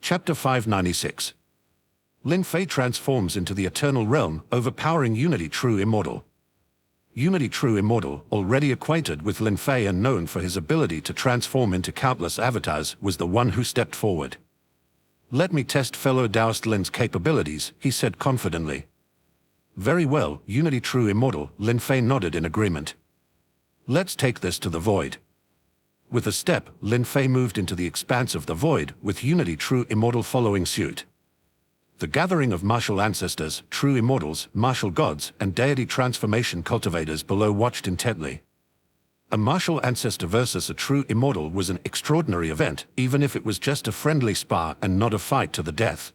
Chapter 596. Lin Fei transforms into the Eternal Realm, overpowering Unity True Immortal. Unity True Immortal, already acquainted with Lin Fei and known for his ability to transform into countless avatars, was the one who stepped forward. "Let me test fellow Taoist Lin's capabilities," he said confidently. "Very well, Unity True Immortal," Lin Fei nodded in agreement. "Let's take this to the void." With a step, Lin Fei moved into the expanse of the void, with Unity True Immortal following suit. The gathering of martial ancestors, true immortals, martial gods, and deity transformation cultivators below watched intently. A martial ancestor versus a true immortal was an extraordinary event, even if it was just a friendly spar and not a fight to the death.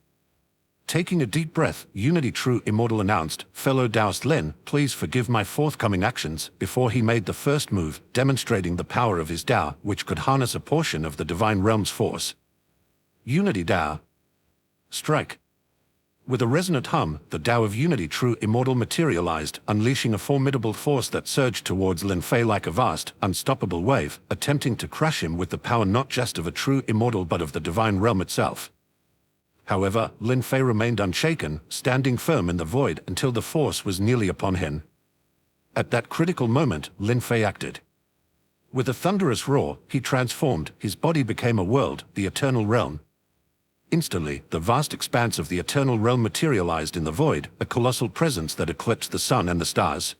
Taking a deep breath, Unity True Immortal announced, "Fellow Taoist Lin, please forgive my forthcoming actions," before he made the first move, demonstrating the power of his Tao, which could harness a portion of the Divine Realm's force. Unity Tao. Strike. With a resonant hum, the Tao of Unity True Immortal materialized, unleashing a formidable force that surged towards Lin Fei like a vast, unstoppable wave, attempting to crush him with the power not just of a true immortal but of the Divine Realm itself. However, Lin Fei remained unshaken, standing firm in the void until the force was nearly upon him. At that critical moment, Lin Fei acted. With a thunderous roar, he transformed, his body became a world, the Eternal Realm. Instantly, the vast expanse of the Eternal Realm materialized in the void, a colossal presence that eclipsed the sun and the stars.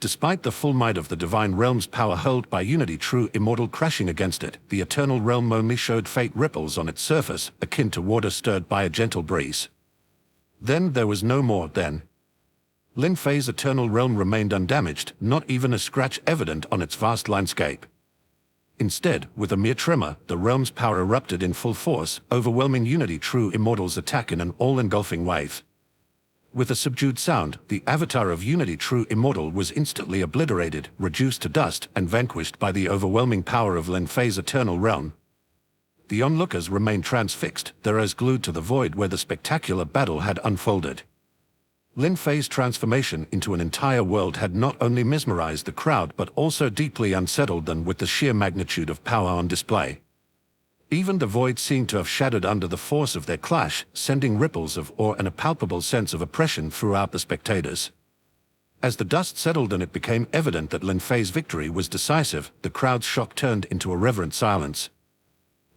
Despite the full might of the Divine Realm's power held by Unity True Immortal crashing against it, the Eternal Realm only showed faint ripples on its surface, akin to water stirred by a gentle breeze. Then there was no more then. Lin Fei's Eternal Realm remained undamaged, not even a scratch evident on its vast landscape. Instead, with a mere tremor, the realm's power erupted in full force, overwhelming Unity True Immortal's attack in an all-engulfing wave. With a subdued sound, the avatar of Unity True Immortal was instantly obliterated, reduced to dust, and vanquished by the overwhelming power of Lin Fei's Eternal Realm. The onlookers remained transfixed, their eyes glued to the void where the spectacular battle had unfolded. Lin Fei's transformation into an entire world had not only mesmerized the crowd but also deeply unsettled them with the sheer magnitude of power on display. Even the void seemed to have shattered under the force of their clash, sending ripples of awe and a palpable sense of oppression throughout the spectators. As the dust settled and it became evident that Lin Fei's victory was decisive, the crowd's shock turned into a reverent silence.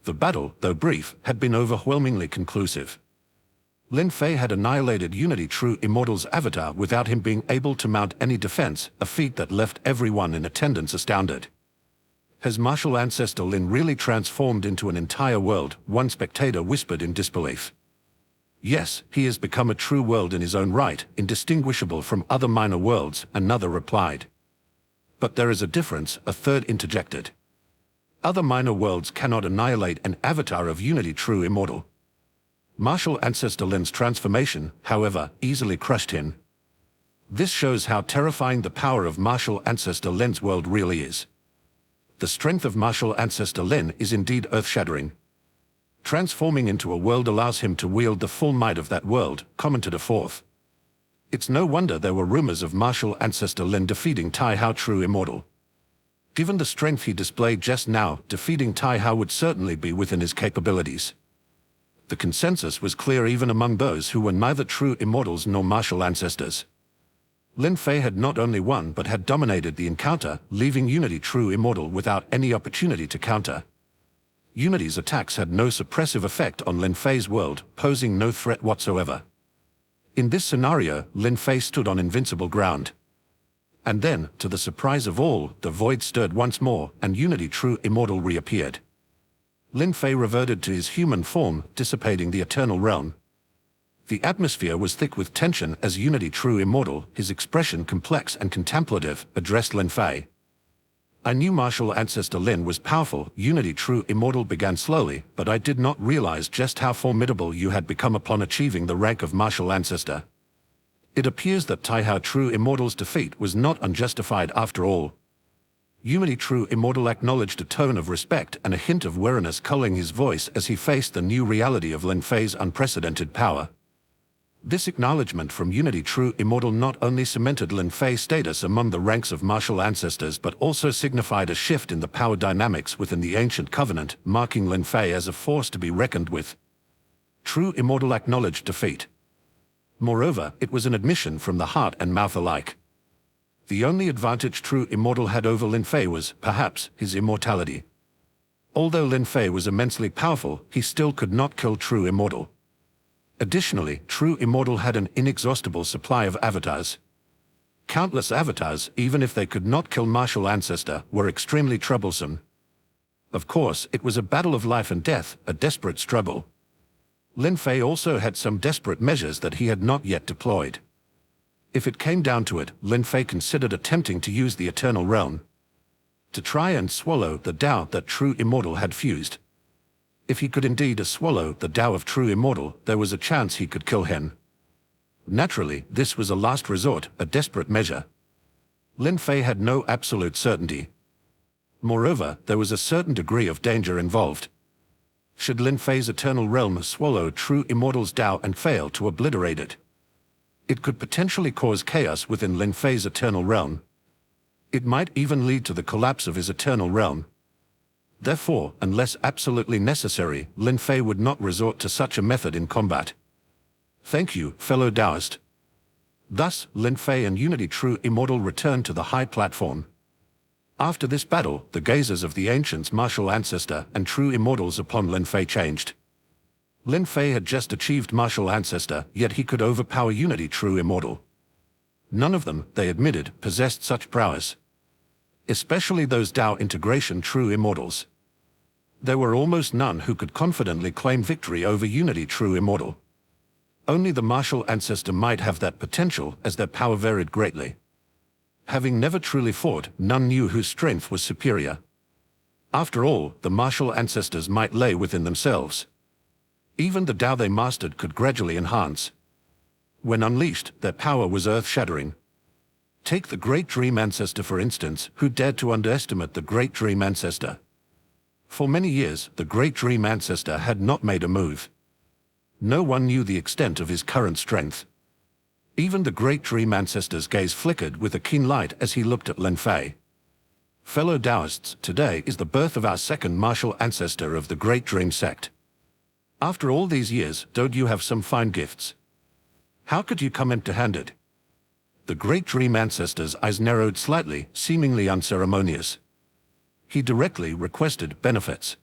The battle, though brief, had been overwhelmingly conclusive. Lin Fei had annihilated Unity True Immortal's avatar without him being able to mount any defense, a feat that left everyone in attendance astounded. Has martial ancestor Lin really transformed into an entire world? One spectator whispered in disbelief. Yes, he has become a true world in his own right, indistinguishable from other minor worlds, another replied. But there is a difference, a third interjected. Other minor worlds cannot annihilate an avatar of Unity True Immortal. Martial ancestor Lin's transformation, however, easily crushed him. This shows how terrifying the power of martial ancestor Lin's world really is. The strength of martial ancestor Lin is indeed earth-shattering. Transforming into a world allows him to wield the full might of that world, commented a fourth. It's no wonder there were rumors of martial ancestor Lin defeating Tai Hao True Immortal. Given the strength he displayed just now, defeating Tai Hao would certainly be within his capabilities. The consensus was clear even among those who were neither true immortals nor martial ancestors. Lin Fei had not only won but had dominated the encounter, leaving Unity True Immortal without any opportunity to counter. Unity's attacks had no suppressive effect on Lin Fei's world, posing no threat whatsoever. In this scenario, Lin Fei stood on invincible ground. And then, to the surprise of all, the void stirred once more, and Unity True Immortal reappeared. Lin Fei reverted to his human form, dissipating the Eternal Realm. The atmosphere was thick with tension as Unity True Immortal, his expression complex and contemplative, addressed Lin Fei. "I knew martial ancestor Lin was powerful," Unity True Immortal began slowly, "but I did not realize just how formidable you had become upon achieving the rank of martial ancestor. It appears that Tai Hao True Immortal's defeat was not unjustified after all." Unity True Immortal acknowledged a tone of respect and a hint of wariness coloring his voice as he faced the new reality of Lin Fei's unprecedented power. This acknowledgement from Unity True Immortal not only cemented Lin Fei's status among the ranks of martial ancestors but also signified a shift in the power dynamics within the ancient covenant, marking Lin Fei as a force to be reckoned with. True Immortal acknowledged defeat. Moreover, it was an admission from the heart and mouth alike. The only advantage True Immortal had over Lin Fei was, perhaps, his immortality. Although Lin Fei was immensely powerful, he still could not kill True Immortal. Additionally, True Immortal had an inexhaustible supply of avatars. Countless avatars, even if they could not kill Martial Ancestor, were extremely troublesome. Of course, it was a battle of life and death, a desperate struggle. Lin Fei also had some desperate measures that he had not yet deployed. If it came down to it, Lin Fei considered attempting to use the Eternal Realm to try and swallow the Tao that True Immortal had fused. If he could indeed swallow the Tao of True Immortal, there was a chance he could kill him. Naturally, this was a last resort, a desperate measure. Lin Fei had no absolute certainty. Moreover, there was a certain degree of danger involved. Should Lin Fei's Eternal Realm swallow True Immortal's Tao and fail to obliterate it, it could potentially cause chaos within Lin Fei's Eternal Realm. It might even lead to the collapse of his Eternal Realm. Therefore, unless absolutely necessary, Lin Fei would not resort to such a method in combat. Thank you, fellow Taoist. Thus, Lin Fei and Unity True Immortal returned to the high platform. After this battle, the gazes of the ancients Martial Ancestor and True Immortals upon Lin Fei changed. Lin Fei had just achieved Martial Ancestor, yet he could overpower Unity True Immortal. None of them, they admitted, possessed such prowess. Especially those Tao Integration True Immortals. There were almost none who could confidently claim victory over Unity True Immortal. Only the Martial Ancestor might have that potential, as their power varied greatly. Having never truly fought, none knew whose strength was superior. After all, the Martial Ancestors might lay within themselves. Even the Tao they mastered could gradually enhance. When unleashed, their power was earth-shattering. Take the Great Dream Ancestor for instance, who dared to underestimate the Great Dream Ancestor. For many years, the Great Dream Ancestor had not made a move. No one knew the extent of his current strength. Even the Great Dream Ancestor's gaze flickered with a keen light as he looked at Lin Fei. Fellow Taoists, today is the birth of our second Martial Ancestor of the Great Dream Sect. After all these years, don't you have some fine gifts? How could you come empty-handed? The Great Dream Ancestor's eyes narrowed slightly, seemingly unceremonious. He directly requested benefits.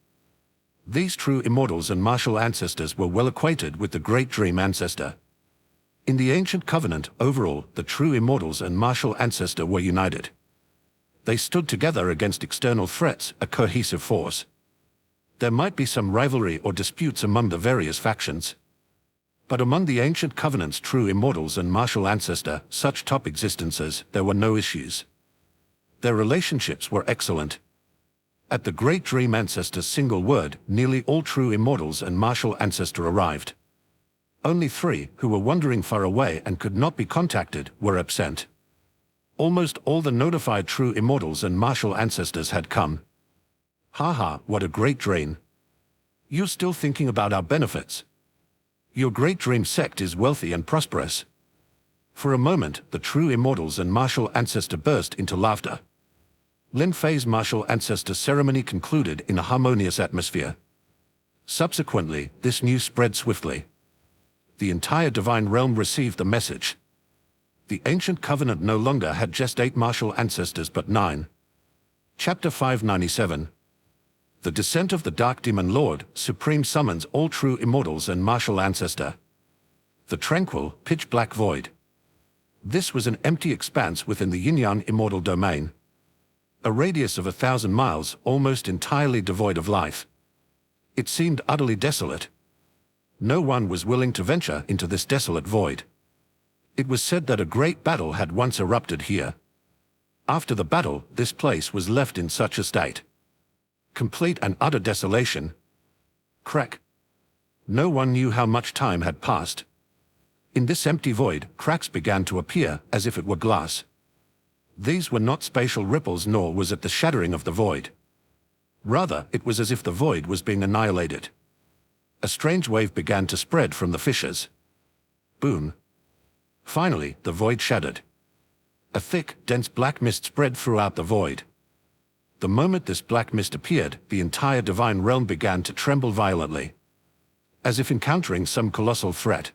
These True Immortals and Martial Ancestors were well acquainted with the Great Dream Ancestor. In the Ancient Covenant, overall, the True Immortals and Martial Ancestor were united. They stood together against external threats, a cohesive force. There might be some rivalry or disputes among the various factions. But among the Ancient Covenant's True Immortals and Martial Ancestor, such top existences, there were no issues. Their relationships were excellent. At the Great Dream Ancestor's single word, nearly all True Immortals and Martial Ancestor arrived. Only 3, who were wandering far away and could not be contacted, were absent. Almost all the notified True Immortals and Martial Ancestors had come. Haha, what a great dream. You're still thinking about our benefits. Your Great Dream Sect is wealthy and prosperous. For a moment, the True Immortals and Martial Ancestor burst into laughter. Lin Fei's Martial Ancestor ceremony concluded in a harmonious atmosphere. Subsequently, this news spread swiftly. The entire Divine Realm received the message. The Ancient Covenant no longer had just 8 Martial Ancestors but 9. Chapter 597. The Descent of the Dark Demon Lord, Supreme summons all True Immortals and Martial Ancestor. The tranquil, pitch-black void. This was an empty expanse within the Yin-Yang Immortal domain. A radius of 1,000 miles, almost entirely devoid of life. It seemed utterly desolate. No one was willing to venture into this desolate void. It was said that a great battle had once erupted here. After the battle, this place was left in such a state. Complete and utter desolation. Crack. No one knew how much time had passed. In this empty void, cracks began to appear, as if it were glass. These were not spatial ripples, nor was it the shattering of the void. Rather, it was as if the void was being annihilated. A strange wave began to spread from the fissures. Boom. Finally, the void shattered. A thick, dense black mist spread throughout the void. The moment this black mist appeared, the entire Divine Realm began to tremble violently. as if encountering some colossal threat.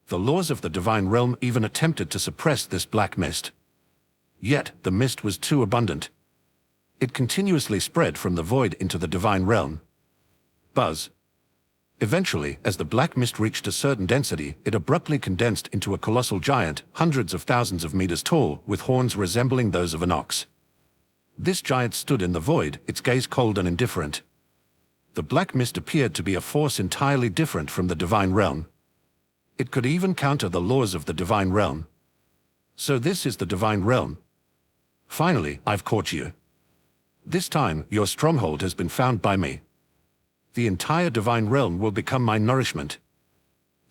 The laws of the divine realm even attempted to suppress this black mist. Yet, the mist was too abundant. It continuously spread from the void into the divine realm. Buzz. Eventually, as the black mist reached a certain density, it abruptly condensed into a colossal giant, hundreds of thousands of meters tall, with horns resembling those of an ox. This giant stood in the void, its gaze cold and indifferent. The black mist appeared to be a force entirely different from the divine realm. It could even counter the laws of the divine realm. So this is the divine realm. Finally, I've caught you. This time, your stronghold has been found by me. The entire divine realm will become my nourishment.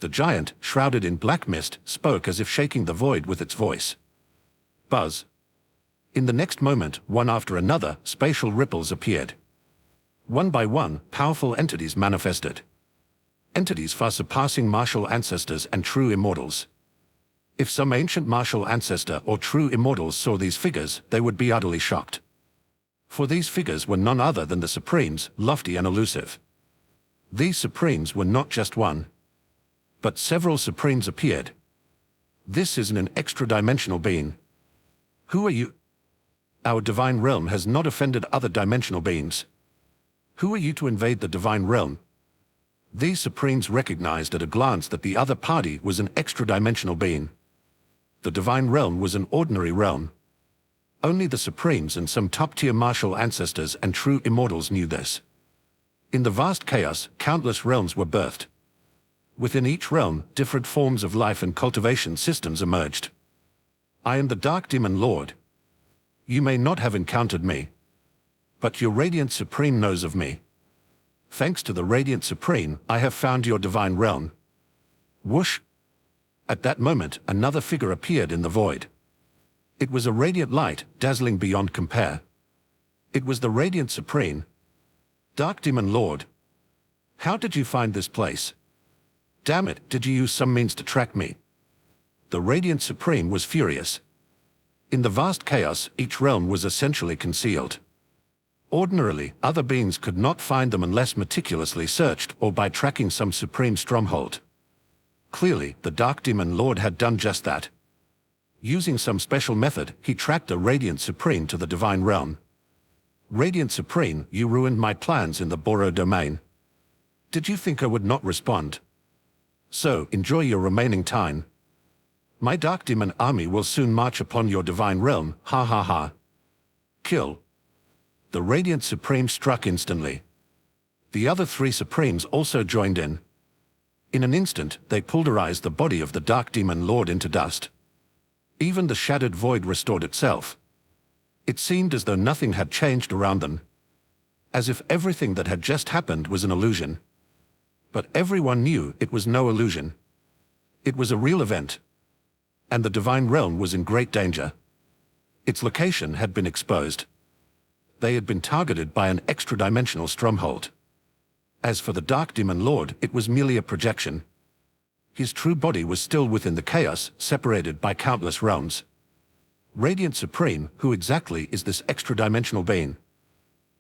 The giant, shrouded in black mist, spoke as if shaking the void with its voice. Buzz. In the next moment, one after another, spatial ripples appeared. One by one, powerful entities manifested. Entities far surpassing martial ancestors and true immortals. If some ancient martial ancestor or true immortals saw these figures, they would be utterly shocked. For these figures were none other than the Supremes, lofty and elusive. These Supremes were not just one, but several Supremes appeared. This isn't an extra-dimensional being. Who are you? Our divine realm has not offended other dimensional beings. Who are you to invade the divine realm? These Supremes recognized at a glance that the other party was an extra-dimensional being. The divine realm was an ordinary realm. Only the Supremes and some top-tier martial ancestors and true immortals knew this. In the vast chaos, countless realms were birthed. Within each realm, different forms of life and cultivation systems emerged. I am the Dark Demon Lord. You may not have encountered me, but your Radiant Supreme knows of me. Thanks to the Radiant Supreme, I have found your divine realm. Whoosh! At that moment, another figure appeared in the void. It was a radiant light, dazzling beyond compare. It was the Radiant Supreme. Dark Demon Lord. How did you find this place? Damn it, did you use some means to track me? The Radiant Supreme was furious. In the vast chaos, each realm was essentially concealed. Ordinarily, other beings could not find them unless meticulously searched or by tracking some supreme stronghold. Clearly, the Dark Demon Lord had done just that. Using some special method, he tracked the Radiant Supreme to the divine realm. Radiant Supreme, you ruined my plans in the Boro domain. Did you think I would not respond? So, enjoy your remaining time. My Dark Demon army will soon march upon your divine realm, ha ha ha. Kill. The Radiant Supreme struck instantly. The other three Supremes also joined in. In an instant, they pulverized the body of the Dark Demon Lord into dust. Even the shattered void restored itself. It seemed as though nothing had changed around them. As if everything that had just happened was an illusion. But everyone knew it was no illusion. It was a real event. And the divine realm was in great danger. Its location had been exposed. They had been targeted by an extra-dimensional stronghold. As for the Dark Demon Lord, it was merely a projection. His true body was still within the chaos, separated by countless realms. Radiant Supreme, who exactly is this extra-dimensional being?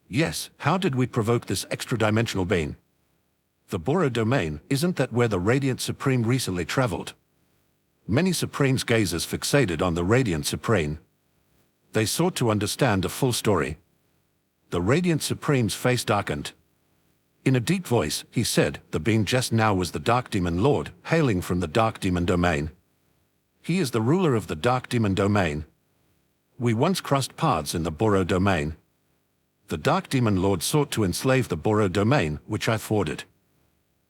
Yes, how did we provoke this extra-dimensional being? The Boro domain, isn't that where the Radiant Supreme recently traveled? Many Supremes' gazes fixated on the Radiant Supreme. They sought to understand a full story. The Radiant Supreme's face darkened. In a deep voice, he said, the being just now was the Dark Demon Lord, hailing from the Dark Demon domain. He is the ruler of the Dark Demon domain. We once crossed paths in the Boro domain. The Dark Demon Lord sought to enslave the Boro domain, which I thwarted.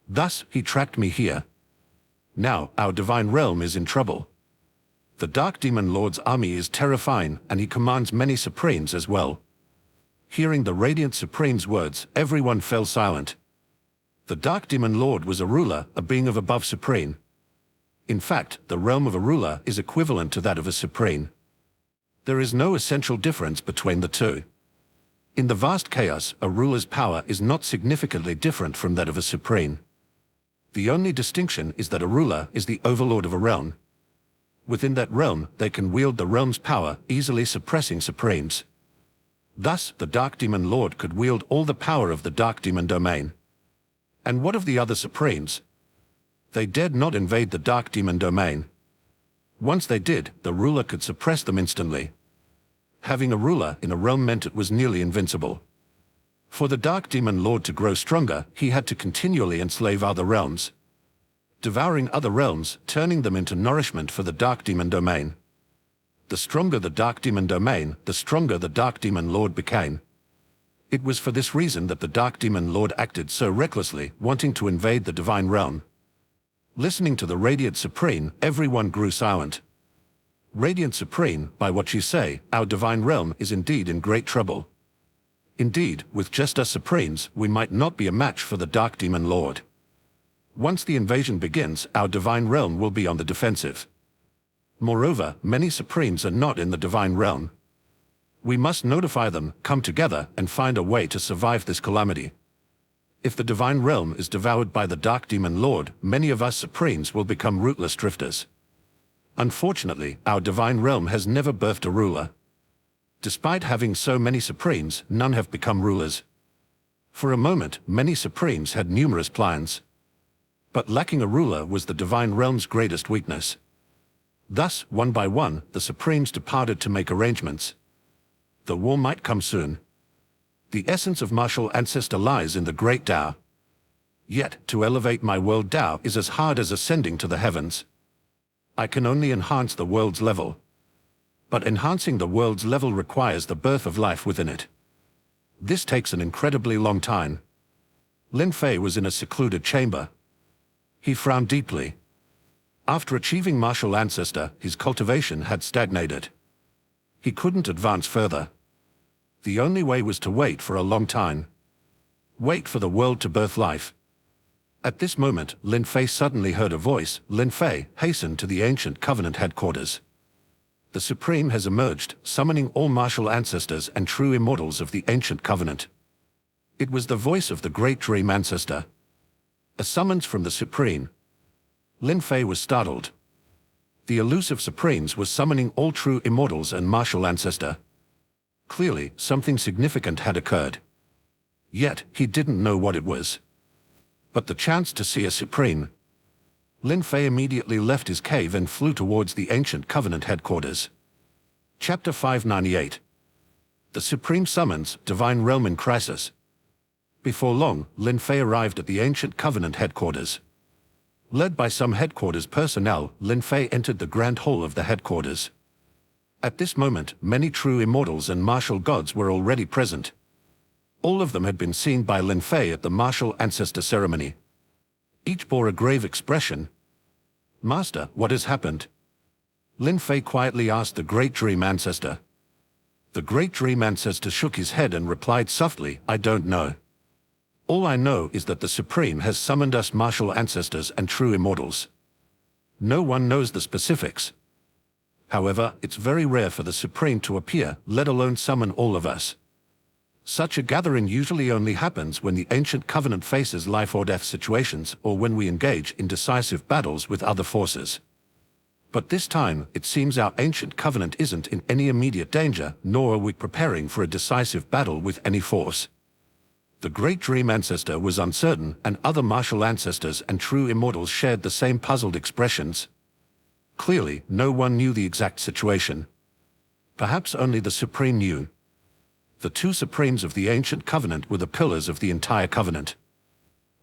Thus, he tracked me here. Now, our divine realm is in trouble. The Dark Demon Lord's army is terrifying, and he commands many Supremes as well. Hearing the Radiant Supreme's words, everyone fell silent. The Dark Demon Lord was a ruler, a being of above Supreme. In fact, the realm of a ruler is equivalent to that of a Supreme. There is no essential difference between the two. In the vast chaos, a ruler's power is not significantly different from that of a Supreme. The only distinction is that a ruler is the overlord of a realm. Within that realm, they can wield the realm's power, easily suppressing Supremes. Thus, the Dark Demon Lord could wield all the power of the Dark Demon domain. And what of the other Supremes? They dared not invade the Dark Demon domain. Once they did, the ruler could suppress them instantly. Having a ruler in a realm meant it was nearly invincible. For the Dark Demon Lord to grow stronger, he had to continually enslave other realms, devouring other realms, turning them into nourishment for the Dark Demon domain. The stronger the Dark Demon domain, the stronger the Dark Demon Lord became. It was for this reason that the Dark Demon Lord acted so recklessly, wanting to invade the Divine Realm. Listening to the Radiant Supreme, everyone grew silent. Radiant Supreme, by what you say, our Divine Realm is indeed in great trouble. Indeed, with just us Supremes, we might not be a match for the Dark Demon Lord. Once the invasion begins, our Divine Realm will be on the defensive. Moreover, many Supremes are not in the Divine Realm. We must notify them, come together, and find a way to survive this calamity. If the Divine Realm is devoured by the Dark Demon Lord, many of us Supremes will become rootless drifters. Unfortunately, our Divine Realm has never birthed a ruler. Despite having so many Supremes, none have become rulers. For a moment, many Supremes had numerous plans. But lacking a ruler was the Divine Realm's greatest weakness. Thus, one by one, the Supremes departed to make arrangements. The war might come soon. The essence of martial ancestor lies in the great Tao. Yet, to elevate my world Tao is as hard as ascending to the heavens. I can only enhance the world's level. But enhancing the world's level requires the birth of life within it. This takes an incredibly long time. Lin Fei was in a secluded chamber. He frowned deeply. After achieving martial ancestor, his cultivation had stagnated. He couldn't advance further. The only way was to wait for a long time. Wait for the world to birth life. At this moment, Lin Fei suddenly heard a voice. Lin Fei hastened to the Ancient Covenant headquarters. The Supreme has emerged, summoning all martial ancestors and true immortals of the Ancient Covenant. It was the voice of the Great Dream Ancestor. A summons from the Supreme. Lin Fei was startled. The elusive Supremes was summoning all true immortals and martial ancestor. Clearly, something significant had occurred. Yet, he didn't know what it was. But the chance to see a Supreme. Lin Fei immediately left his cave and flew towards the Ancient Covenant headquarters. Chapter 598. The Supreme Summons, Divine Realm in Crisis. Before long, Lin Fei arrived at the Ancient Covenant headquarters. Led by some headquarters personnel, Lin Fei entered the Grand Hall of the headquarters. At this moment, many true immortals and martial gods were already present. All of them had been seen by Lin Fei at the martial ancestor ceremony. Each bore a grave expression. "Master, what has happened?" Lin Fei quietly asked the Great Dream Ancestor. The Great Dream Ancestor shook his head and replied softly, "I don't know. All I know is that the Supreme has summoned us martial ancestors and true immortals. No one knows the specifics. However, it's very rare for the Supreme to appear, let alone summon all of us. Such a gathering usually only happens when the Ancient Covenant faces life or death situations or when we engage in decisive battles with other forces. But this time, it seems our Ancient Covenant isn't in any immediate danger, nor are we preparing for a decisive battle with any force." The Great Dream Ancestor was uncertain, and other martial ancestors and true immortals shared the same puzzled expressions. Clearly, no one knew the exact situation. Perhaps only the Supreme knew. The two Supremes of the Ancient Covenant were the pillars of the entire Covenant.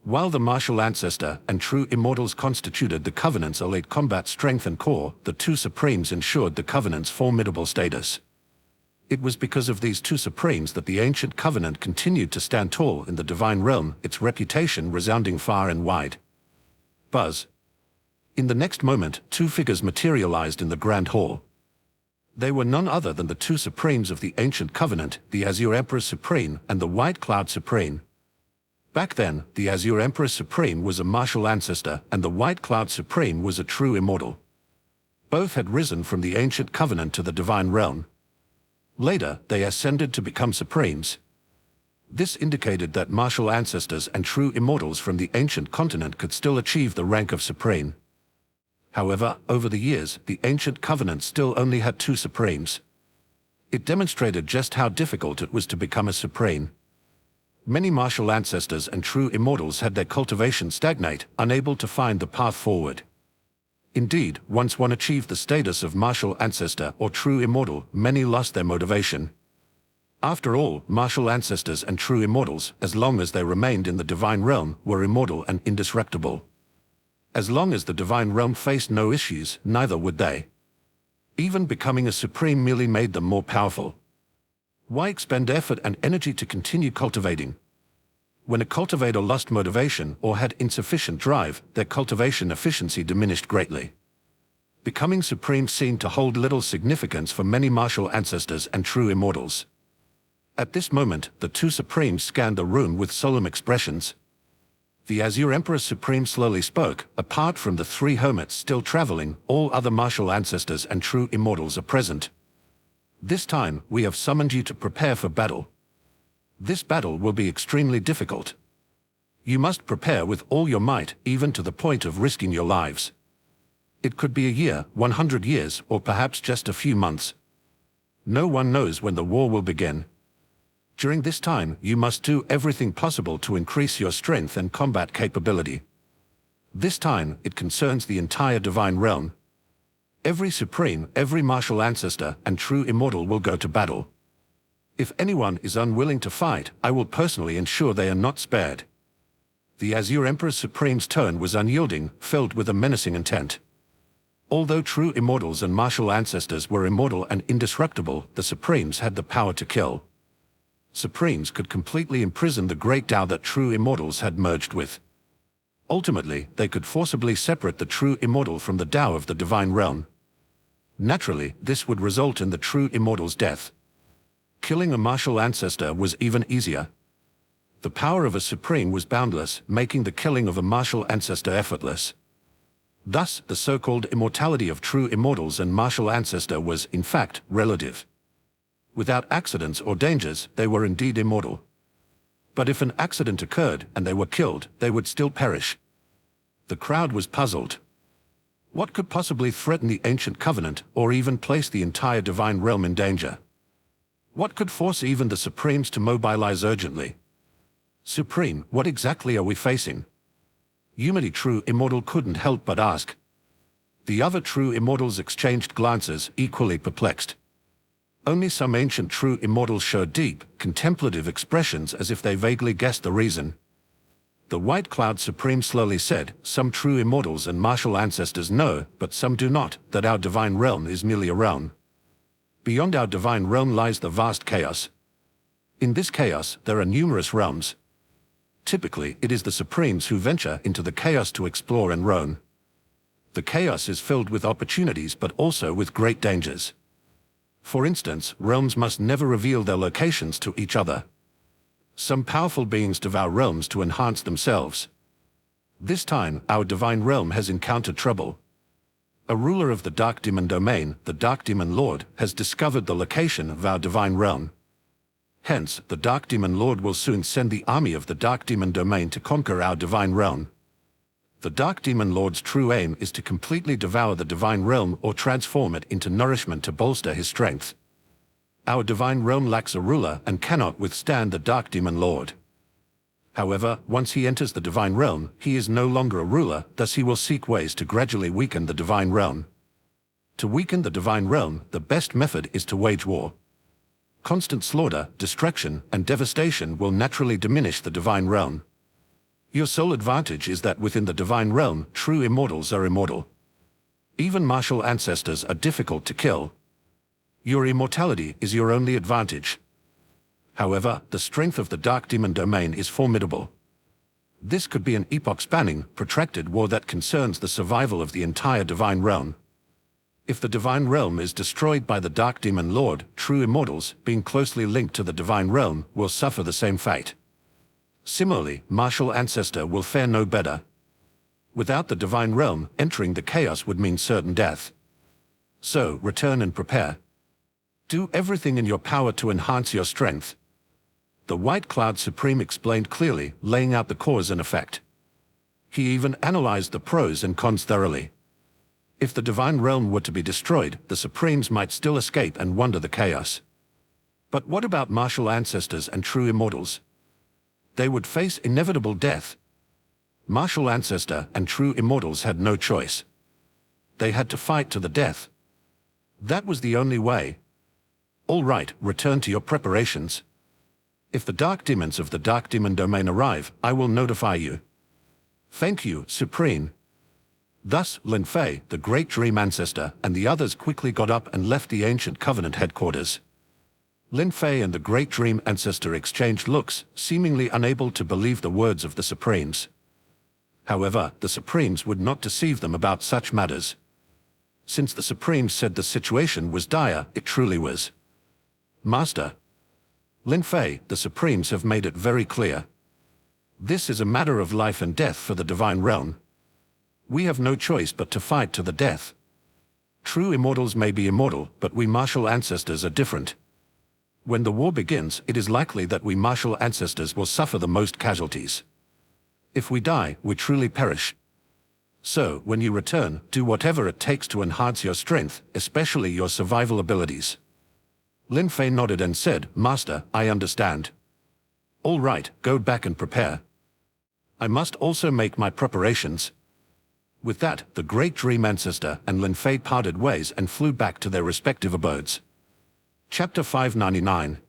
While the martial ancestor and true immortals constituted the Covenant's elite combat strength and core, the two Supremes ensured the Covenant's formidable status. It was because of these two Supremes that the Ancient Covenant continued to stand tall in the Divine Realm, its reputation resounding far and wide. Buzz. In the next moment, two figures materialized in the Grand Hall. They were none other than the two Supremes of the Ancient Covenant, the Azure Emperor Supreme and the White Cloud Supreme. Back then, the Azure Emperor Supreme was a martial ancestor and the White Cloud Supreme was a true immortal. Both had risen from the Ancient Covenant to the Divine Realm. Later, they ascended to become Supremes. This indicated that martial ancestors and true immortals from the Ancient Continent could still achieve the rank of Supreme. However, over the years, the Ancient Covenant still only had two Supremes. It demonstrated just how difficult it was to become a Supreme. Many martial ancestors and true immortals had their cultivation stagnate, unable to find the path forward. Indeed, once one achieved the status of martial ancestor or true immortal, many lost their motivation. After all, martial ancestors and true immortals, as long as they remained in the divine realm, were immortal and indestructible. As long as the divine realm faced no issues, neither would they. Even becoming a supreme merely made them more powerful. Why expend effort and energy to continue cultivating? When a cultivator lost motivation or had insufficient drive, their cultivation efficiency diminished greatly. Becoming supreme seemed to hold little significance for many martial ancestors and true immortals. At this moment, the two supremes scanned the room with solemn expressions. The Azure Emperor Supreme slowly spoke. Apart from the three hermits still traveling, all other martial ancestors and true immortals are present. This time, we have summoned you to prepare for battle. This battle will be extremely difficult. You must prepare with all your might, even to the point of risking your lives. It could be a year, 100 years, or perhaps just a few months. No one knows when the war will begin. During this time, you must do everything possible to increase your strength and combat capability. This time, it concerns the entire divine realm. Every supreme, every martial ancestor, and true immortal will go to battle. If anyone is unwilling to fight, I will personally ensure they are not spared. The Azure Emperor Supreme's tone was unyielding, filled with a menacing intent. Although true immortals and martial ancestors were immortal and indestructible, the Supremes had the power to kill. Supremes could completely imprison the great Tao that true immortals had merged with. Ultimately, they could forcibly separate the true immortal from the Tao of the divine realm. Naturally, this would result in the true immortal's death. Killing a martial ancestor was even easier. The power of a supreme was boundless, making the killing of a martial ancestor effortless. Thus, the so-called immortality of true immortals and martial ancestor was, in fact, relative. Without accidents or dangers, they were indeed immortal. But if an accident occurred and they were killed, they would still perish. The crowd was puzzled. What could possibly threaten the ancient covenant or even place the entire divine realm in danger? What could force even the Supremes to mobilize urgently? Supreme, what exactly are we facing? Unity True Immortal couldn't help but ask. The other true immortals exchanged glances, equally perplexed. Only some ancient true immortals showed deep, contemplative expressions as if they vaguely guessed the reason. The White Cloud Supreme slowly said, "Some true immortals and martial ancestors know, but some do not, that our divine realm is merely a realm. Beyond our divine realm lies the vast chaos. In this chaos, there are numerous realms. Typically, it is the Supremes who venture into the chaos to explore and roam. The chaos is filled with opportunities but also with great dangers. For instance, realms must never reveal their locations to each other. Some powerful beings devour realms to enhance themselves. This time, our divine realm has encountered trouble. A ruler of the Dark Demon domain, the Dark Demon Lord, has discovered the location of our divine realm. Hence, the Dark Demon Lord will soon send the army of the Dark Demon domain to conquer our divine realm. The Dark Demon Lord's true aim is to completely devour the divine realm or transform it into nourishment to bolster his strength. Our divine realm lacks a ruler and cannot withstand the Dark Demon Lord. However, once he enters the divine realm, he is no longer a ruler, thus he will seek ways to gradually weaken the divine realm. To weaken the divine realm, the best method is to wage war. Constant slaughter, destruction, and devastation will naturally diminish the divine realm. Your sole advantage is that within the divine realm, true immortals are immortal. Even martial ancestors are difficult to kill. Your immortality is your only advantage. However, the strength of the Dark Demon domain is formidable. This could be an epoch-spanning, protracted war that concerns the survival of the entire divine realm. If the divine realm is destroyed by the Dark Demon Lord, true immortals, being closely linked to the divine realm, will suffer the same fate. Similarly, martial ancestor will fare no better. Without the divine realm, entering the chaos would mean certain death. So, return and prepare. Do everything in your power to enhance your strength. The White Cloud Supreme explained clearly, laying out the cause and effect. He even analyzed the pros and cons thoroughly. If the divine realm were to be destroyed, the Supremes might still escape and wander the chaos. But what about martial ancestors and true immortals? They would face inevitable death. Martial ancestor and true immortals had no choice. They had to fight to the death. That was the only way. All right, return to your preparations. If the dark demons of the dark demon domain arrive, I will notify you. Thank you, Supreme. Thus, Lin Fei, the great dream ancestor, and the others quickly got up and left the ancient covenant headquarters. Lin Fei and the great dream ancestor exchanged looks, seemingly unable to believe the words of the Supremes. However, the Supremes would not deceive them about such matters. Since the Supremes said the situation was dire, it truly was. Master. Lin Fei, the Supremes have made it very clear. This is a matter of life and death for the divine realm. We have no choice but to fight to the death. True immortals may be immortal, but we martial ancestors are different. When the war begins, it is likely that we martial ancestors will suffer the most casualties. If we die, we truly perish. So, when you return, do whatever it takes to enhance your strength, especially your survival abilities. Lin Fei nodded and said, Master, I understand. All right, go back and prepare. I must also make my preparations. With that, the great dream ancestor and Lin Fei parted ways and flew back to their respective abodes. Chapter 599.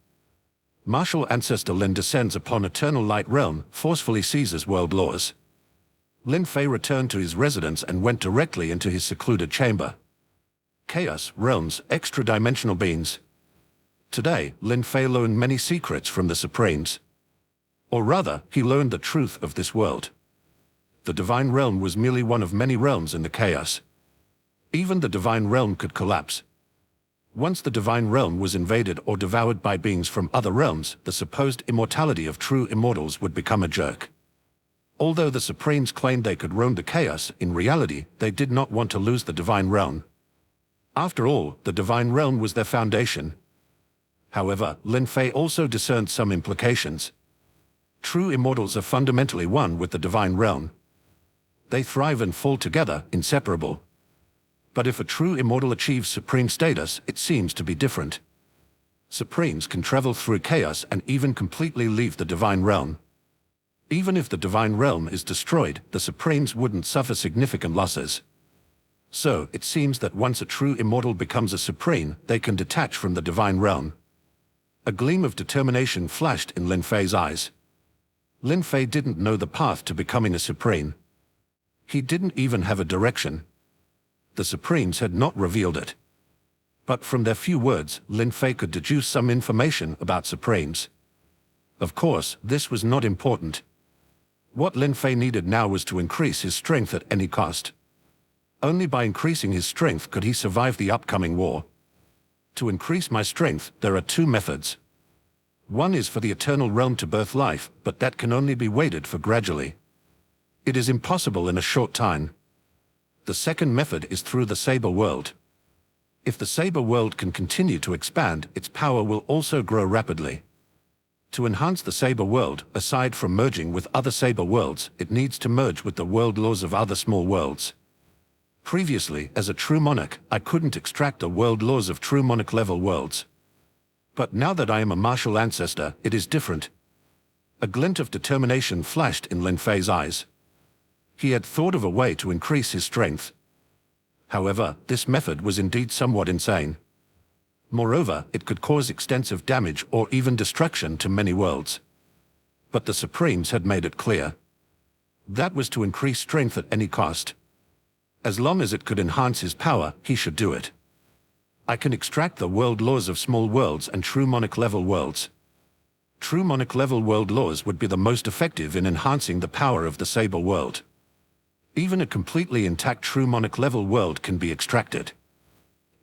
Martial ancestor Lin descends upon eternal light realm, forcefully seizes world laws. Lin Fei returned to his residence and went directly into his secluded chamber. Chaos, realms, extra-dimensional beings. Today, Lin Fei learned many secrets from the Supremes. Or rather, he learned the truth of this world. The divine realm was merely one of many realms in the chaos. Even the divine realm could collapse. Once the divine realm was invaded or devoured by beings from other realms, the supposed immortality of true immortals would become a joke. Although the Supremes claimed they could roam the chaos, in reality, they did not want to lose the divine realm. After all, the divine realm was their foundation. However, Lin Fei also discerned some implications. True immortals are fundamentally one with the divine realm. They thrive and fall together, inseparable. But if a true immortal achieves supreme status, it seems to be different. Supremes can travel through chaos and even completely leave the divine realm. Even if the divine realm is destroyed, the Supremes wouldn't suffer significant losses. So, it seems that once a true immortal becomes a Supreme, they can detach from the divine realm. A gleam of determination flashed in Lin Fei's eyes. Lin Fei didn't know the path to becoming a Supreme. He didn't even have a direction. The Supremes had not revealed it. But from their few words, Lin Fei could deduce some information about Supremes. Of course, this was not important. What Lin Fei needed now was to increase his strength at any cost. Only by increasing his strength could he survive the upcoming war. To increase my strength, there are two methods. One is for the eternal realm to birth life, but that can only be waited for gradually. It is impossible in a short time. The second method is through the Saber World. If the Saber World can continue to expand, its power will also grow rapidly. To enhance the Saber World, aside from merging with other Saber Worlds, it needs to merge with the world laws of other small worlds. Previously, as a true monarch, I couldn't extract the world laws of true monarch-level worlds. But now that I am a martial ancestor, it is different. A glint of determination flashed in Lin Fei's eyes. He had thought of a way to increase his strength. However, this method was indeed somewhat insane. Moreover, it could cause extensive damage or even destruction to many worlds. But the Supremes had made it clear. That was to increase strength at any cost. As long as it could enhance his power, he should do it. I can extract the world laws of small worlds and true monarch-level worlds. True monarch-level world laws would be the most effective in enhancing the power of the Saber World. Even a completely intact true monarch-level world can be extracted.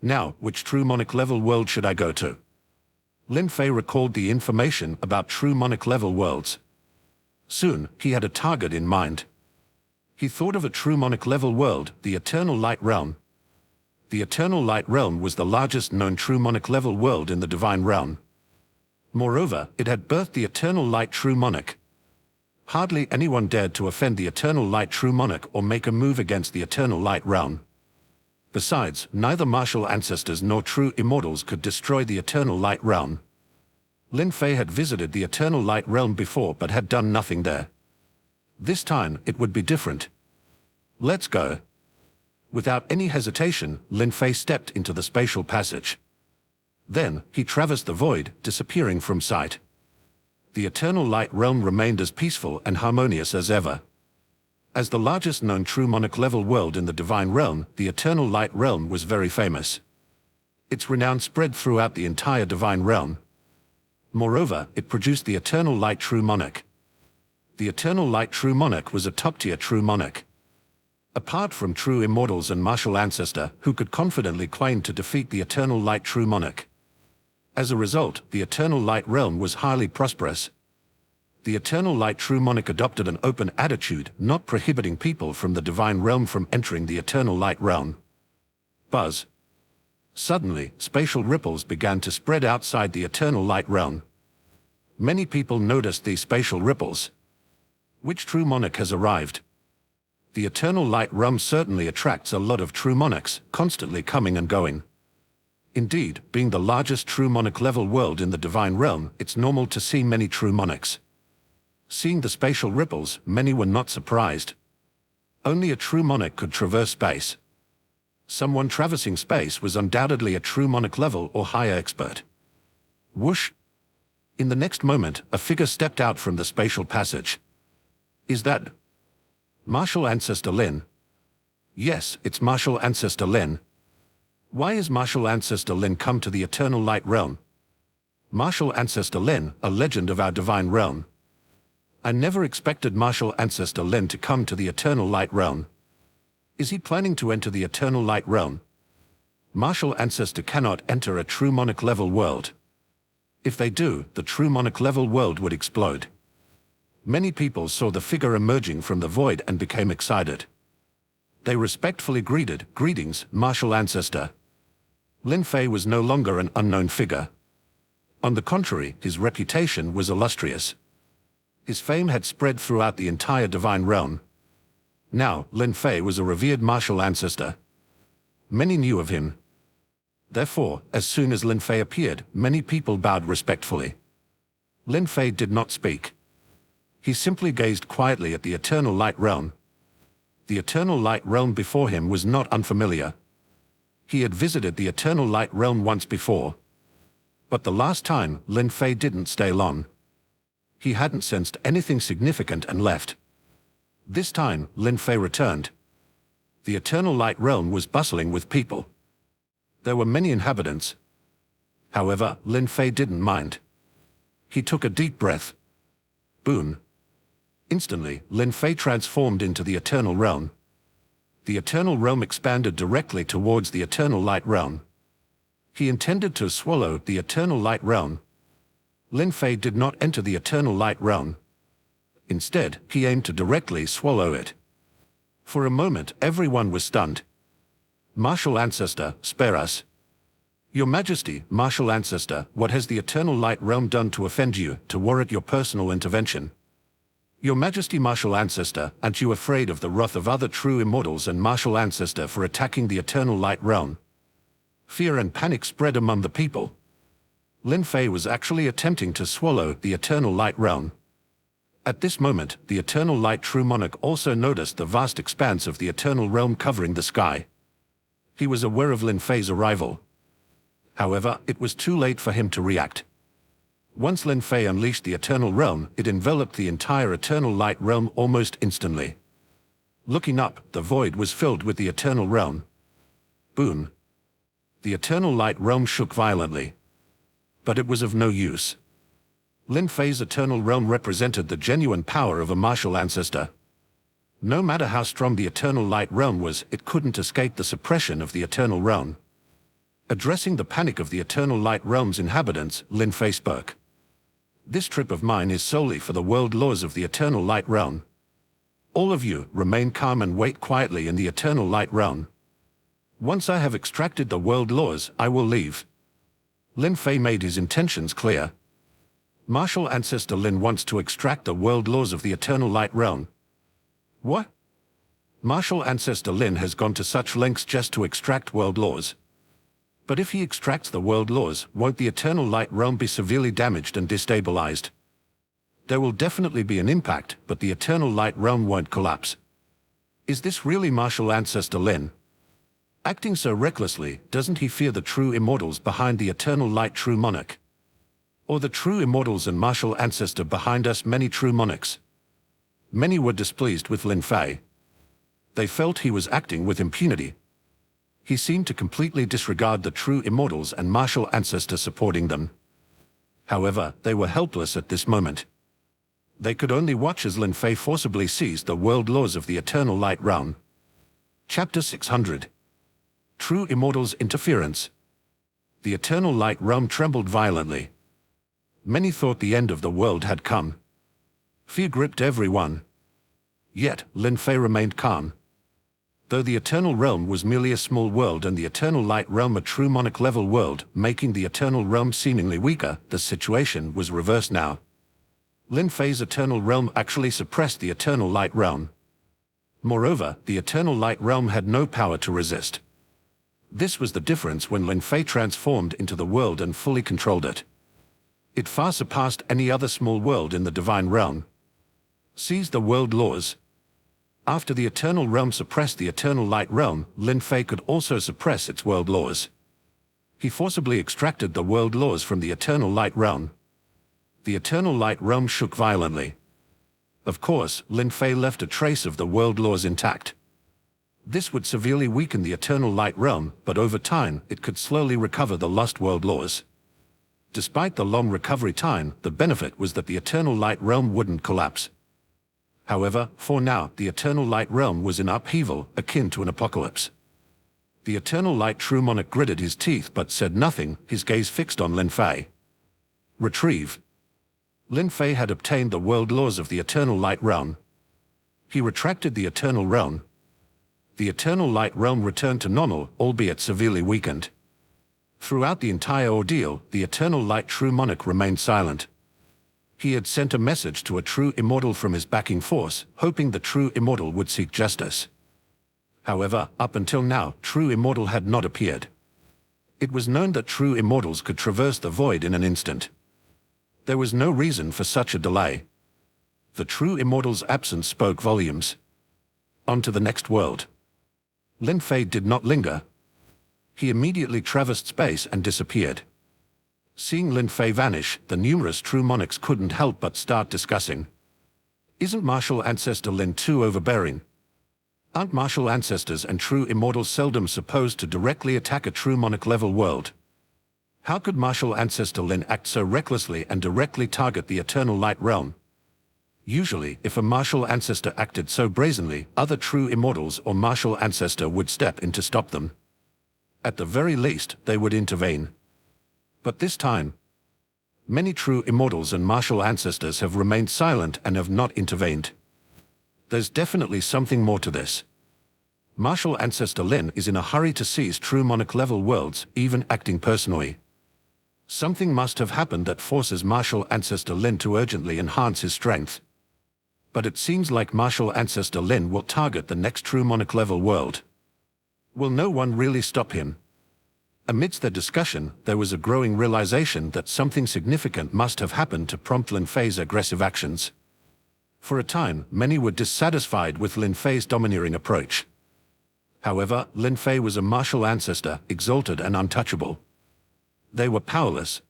Now, which true monarch-level world should I go to? Lin Fei recalled the information about true monarch-level worlds. Soon, he had a target in mind. He thought of a true monarch-level world, the Eternal Light Realm. The Eternal Light Realm was the largest known true monarch-level world in the Divine Realm. Moreover, it had birthed the Eternal Light True Monarch. Hardly anyone dared to offend the Eternal Light True Monarch or make a move against the Eternal Light Realm. Besides, neither martial ancestors nor true immortals could destroy the Eternal Light Realm. Lin Fei had visited the Eternal Light Realm before but had done nothing there. This time, it would be different. Let's go. Without any hesitation, Lin Fei stepped into the spatial passage. Then, he traversed the void, disappearing from sight. The Eternal Light Realm remained as peaceful and harmonious as ever. As the largest known true monarch-level world in the Divine Realm, the Eternal Light Realm was very famous. Its renown spread throughout the entire Divine Realm. Moreover, it produced the Eternal Light True Monarch. The Eternal Light True Monarch was a top-tier true monarch. Apart from true immortals and martial ancestor who could confidently claim to defeat the Eternal Light True Monarch. As a result, the Eternal Light Realm was highly prosperous. The Eternal Light True Monarch adopted an open attitude, not prohibiting people from the Divine Realm from entering the Eternal Light Realm. Buzz. Suddenly, spatial ripples began to spread outside the Eternal Light Realm. Many people noticed these spatial ripples. Which true monarch has arrived? The Eternal Light Realm certainly attracts a lot of true monarchs, constantly coming and going. Indeed, being the largest true monarch-level world in the Divine Realm, it's normal to see many true monarchs. Seeing the spatial ripples, many were not surprised. Only a true monarch could traverse space. Someone traversing space was undoubtedly a true monarch-level or higher expert. Whoosh! In the next moment, a figure stepped out from the spatial passage. Is that Martial Ancestor Lin? Yes, it's Martial Ancestor Lin. Why is Martial Ancestor Lin come to the Eternal Light Realm? Martial Ancestor Lin, a legend of our Divine Realm. I never expected Martial Ancestor Lin to come to the Eternal Light Realm. Is he planning to enter the Eternal Light Realm? Martial Ancestor cannot enter a true monarch-level world. If they do, the true monarch-level world would explode. Many people saw the figure emerging from the void and became excited. They respectfully greeted, "Greetings, Martial Ancestor." Lin Fei was no longer an unknown figure. On the contrary, his reputation was illustrious. His fame had spread throughout the entire Divine Realm. Now, Lin Fei was a revered martial ancestor. Many knew of him. Therefore, as soon as Lin Fei appeared, many people bowed respectfully. Lin Fei did not speak. He simply gazed quietly at the Eternal Light Realm. The Eternal Light Realm before him was not unfamiliar. He had visited the Eternal Light Realm once before. But the last time, Lin Fei didn't stay long. He hadn't sensed anything significant and left. This time, Lin Fei returned. The Eternal Light Realm was bustling with people. There were many inhabitants. However, Lin Fei didn't mind. He took a deep breath. Boom. Instantly, Lin Fei transformed into the Eternal Realm. The Eternal Realm expanded directly towards the Eternal Light Realm. He intended to swallow the Eternal Light Realm. Lin Fei did not enter the Eternal Light Realm. Instead, he aimed to directly swallow it. For a moment, everyone was stunned. Martial Ancestor, spare us. Your Majesty, Martial Ancestor, what has the Eternal Light Realm done to offend you, to warrant your personal intervention? Your Majesty, Martial Ancestor, aren't you afraid of the wrath of other true immortals and Martial Ancestor for attacking the Eternal Light Realm? Fear and panic spread among the people. Lin Fei was actually attempting to swallow the Eternal Light Realm. At this moment, the Eternal Light True Monarch also noticed the vast expanse of the Eternal Realm covering the sky. He was aware of Lin Fei's arrival. However, it was too late for him to react. Once Lin Fei unleashed the Eternal Realm, it enveloped the entire Eternal Light Realm almost instantly. Looking up, the void was filled with the Eternal Realm. Boom. The Eternal Light Realm shook violently. But it was of no use. Lin Fei's Eternal Realm represented the genuine power of a martial ancestor. No matter how strong the Eternal Light Realm was, it couldn't escape the suppression of the Eternal Realm. Addressing the panic of the Eternal Light Realm's inhabitants, Lin Fei spoke. This trip of mine is solely for the world laws of the Eternal Light Realm. All of you, remain calm and wait quietly in the Eternal Light Realm. Once I have extracted the world laws, I will leave. Lin Fei made his intentions clear. Martial Ancestor Lin wants to extract the world laws of the Eternal Light Realm. What? Martial Ancestor Lin has gone to such lengths just to extract world laws. But if he extracts the world laws, won't the eternal light realm be severely damaged and destabilized? There will definitely be an impact, but the eternal light realm won't collapse. Is this really martial ancestor Lin? Acting so recklessly, doesn't he fear the true immortals behind the eternal light true monarch? Or the true immortals and martial ancestor behind us many true monarchs? Many were displeased with Lin Fei. They felt he was acting with impunity. He seemed to completely disregard the true immortals and martial ancestor supporting them. However, they were helpless at this moment. They could only watch as Lin Fei forcibly seized the world laws of the eternal light realm. Chapter 600. True Immortals' Interference. The eternal light realm trembled violently. Many thought the end of the world had come. Fear gripped everyone. Yet, Lin Fei remained calm. Though the eternal realm was merely a small world and the eternal light realm a true monarch-level world, making the eternal realm seemingly weaker, the situation was reversed now. Lin Fei's eternal realm actually suppressed the eternal light realm. Moreover, the eternal light realm had no power to resist. This was the difference when Lin Fei transformed into the world and fully controlled it. It far surpassed any other small world in the divine realm. Seized the world laws. After the eternal realm suppressed the eternal light realm, Lin Fei could also suppress its world laws. He forcibly extracted the world laws from the eternal light realm. The eternal light realm shook violently. Of course, Lin Fei left a trace of the world laws intact. This would severely weaken the eternal light realm, but over time, it could slowly recover the lost world laws. Despite the long recovery time, the benefit was that the eternal light realm wouldn't collapse. However, for now, the eternal light realm was in upheaval, akin to an apocalypse. The eternal light true monarch gritted his teeth but said nothing, his gaze fixed on Lin Fei. Retrieve. Lin Fei had obtained the world laws of the eternal light realm. He retracted the eternal realm. The eternal light realm returned to normal, albeit severely weakened. Throughout the entire ordeal, the eternal light true monarch remained silent. He had sent a message to a true immortal from his backing force, hoping the true immortal would seek justice. However, up until now, true immortal had not appeared. It was known that true immortals could traverse the void in an instant. There was no reason for such a delay. The true immortal's absence spoke volumes. On to the next world. Lin Fei did not linger. He immediately traversed space and disappeared. Seeing Lin Fei vanish, the numerous true monarchs couldn't help but start discussing. Isn't martial ancestor Lin too overbearing? Aren't martial ancestors and true immortals seldom supposed to directly attack a true monarch-level world? How could martial ancestor Lin act so recklessly and directly target the eternal light realm? Usually, if a martial ancestor acted so brazenly, other true immortals or martial ancestor would step in to stop them. At the very least, they would intervene. But this time, many true immortals and martial ancestors have remained silent and have not intervened. There's definitely something more to this. Martial ancestor Lin is in a hurry to seize true monarch-level worlds, even acting personally. Something must have happened that forces martial ancestor Lin to urgently enhance his strength. But it seems like martial ancestor Lin will target the next true monarch-level world. Will no one really stop him? Amidst their discussion, there was a growing realization that something significant must have happened to prompt Lin Fei's aggressive actions. For a time, many were dissatisfied with Lin Fei's domineering approach. However, Lin Fei was a martial ancestor, exalted and untouchable. They were powerless.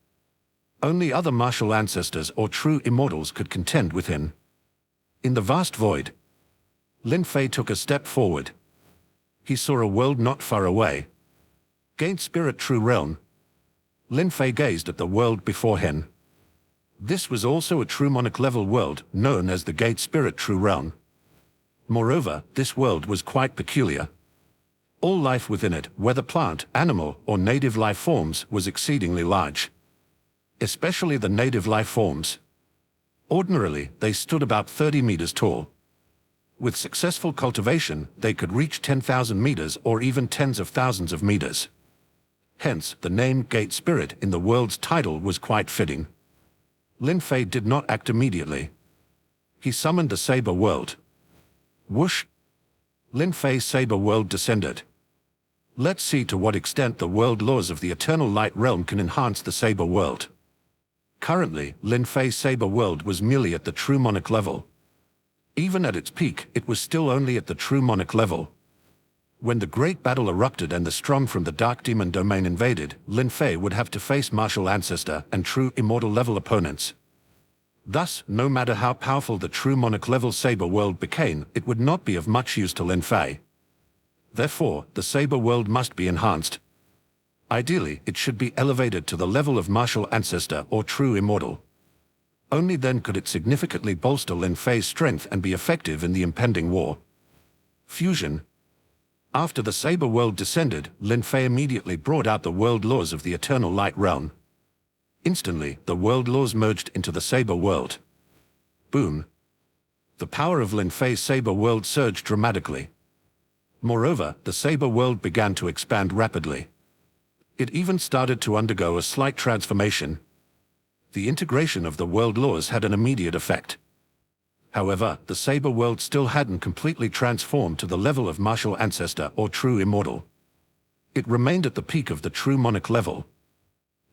Only other martial ancestors or true immortals could contend with him. In the vast void, Lin Fei took a step forward. He saw a world not far away. Gate Spirit True Realm. Lin Fei gazed at the world before him. This was also a true monarch-level world, known as the Gate Spirit True Realm. Moreover, this world was quite peculiar. All life within it, whether plant, animal, or native life forms, was exceedingly large. Especially the native life forms. Ordinarily, they stood about 30 meters tall. With successful cultivation, they could reach 10,000 meters or even tens of thousands of meters. Hence, the name Gate Spirit in the world's title was quite fitting. Lin Fei did not act immediately. He summoned the Saber World. Whoosh! Lin Fei's Saber World descended. Let's see to what extent the world laws of the Eternal Light Realm can enhance the Saber world. Currently, Lin Fei's Saber world was merely at the true monarch level. Even at its peak, it was still only at the true monarch level. When the great battle erupted and the strong from the Dark Demon domain invaded, Lin Fei would have to face martial ancestor and true immortal level opponents. Thus, no matter how powerful the true monarch level Saber world became, it would not be of much use to Lin Fei. Therefore, the Saber world must be enhanced. Ideally, it should be elevated to the level of martial ancestor or true immortal. Only then could it significantly bolster Lin Fei's strength and be effective in the impending war. Fusion. After the Saber world descended, Lin Fei immediately brought out the world laws of the Eternal Light Realm. Instantly, the world laws merged into the Saber world. Boom. The power of Lin Fei's Saber world surged dramatically. Moreover, the Saber world began to expand rapidly. It even started to undergo a slight transformation. The integration of the world laws had an immediate effect. However, the Saber world still hadn't completely transformed to the level of martial ancestor or true immortal. It remained at the peak of the true monarch level.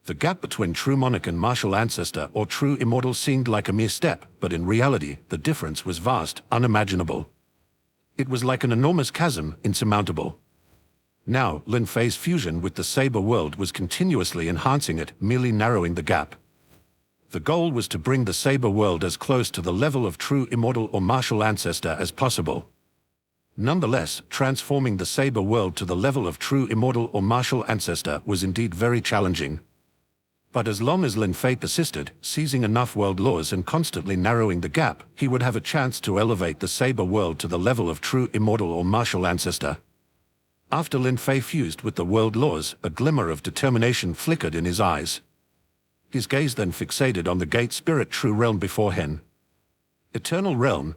The gap between true monarch and martial ancestor or true immortal seemed like a mere step, but in reality, the difference was vast, unimaginable. It was like an enormous chasm, insurmountable. Now, Lin Fei's fusion with the Saber world was continuously enhancing it, merely narrowing the gap. The goal was to bring the Saber world as close to the level of true immortal or martial ancestor as possible. Nonetheless, transforming the Saber world to the level of true immortal or martial ancestor was indeed very challenging. But as long as Lin Fei persisted, seizing enough world laws and constantly narrowing the gap, he would have a chance to elevate the Saber world to the level of true immortal or martial ancestor. After Lin Fei fused with the world laws, a glimmer of determination flickered in his eyes. His gaze then fixated on the Gate Spirit True Realm before him. Eternal Realm.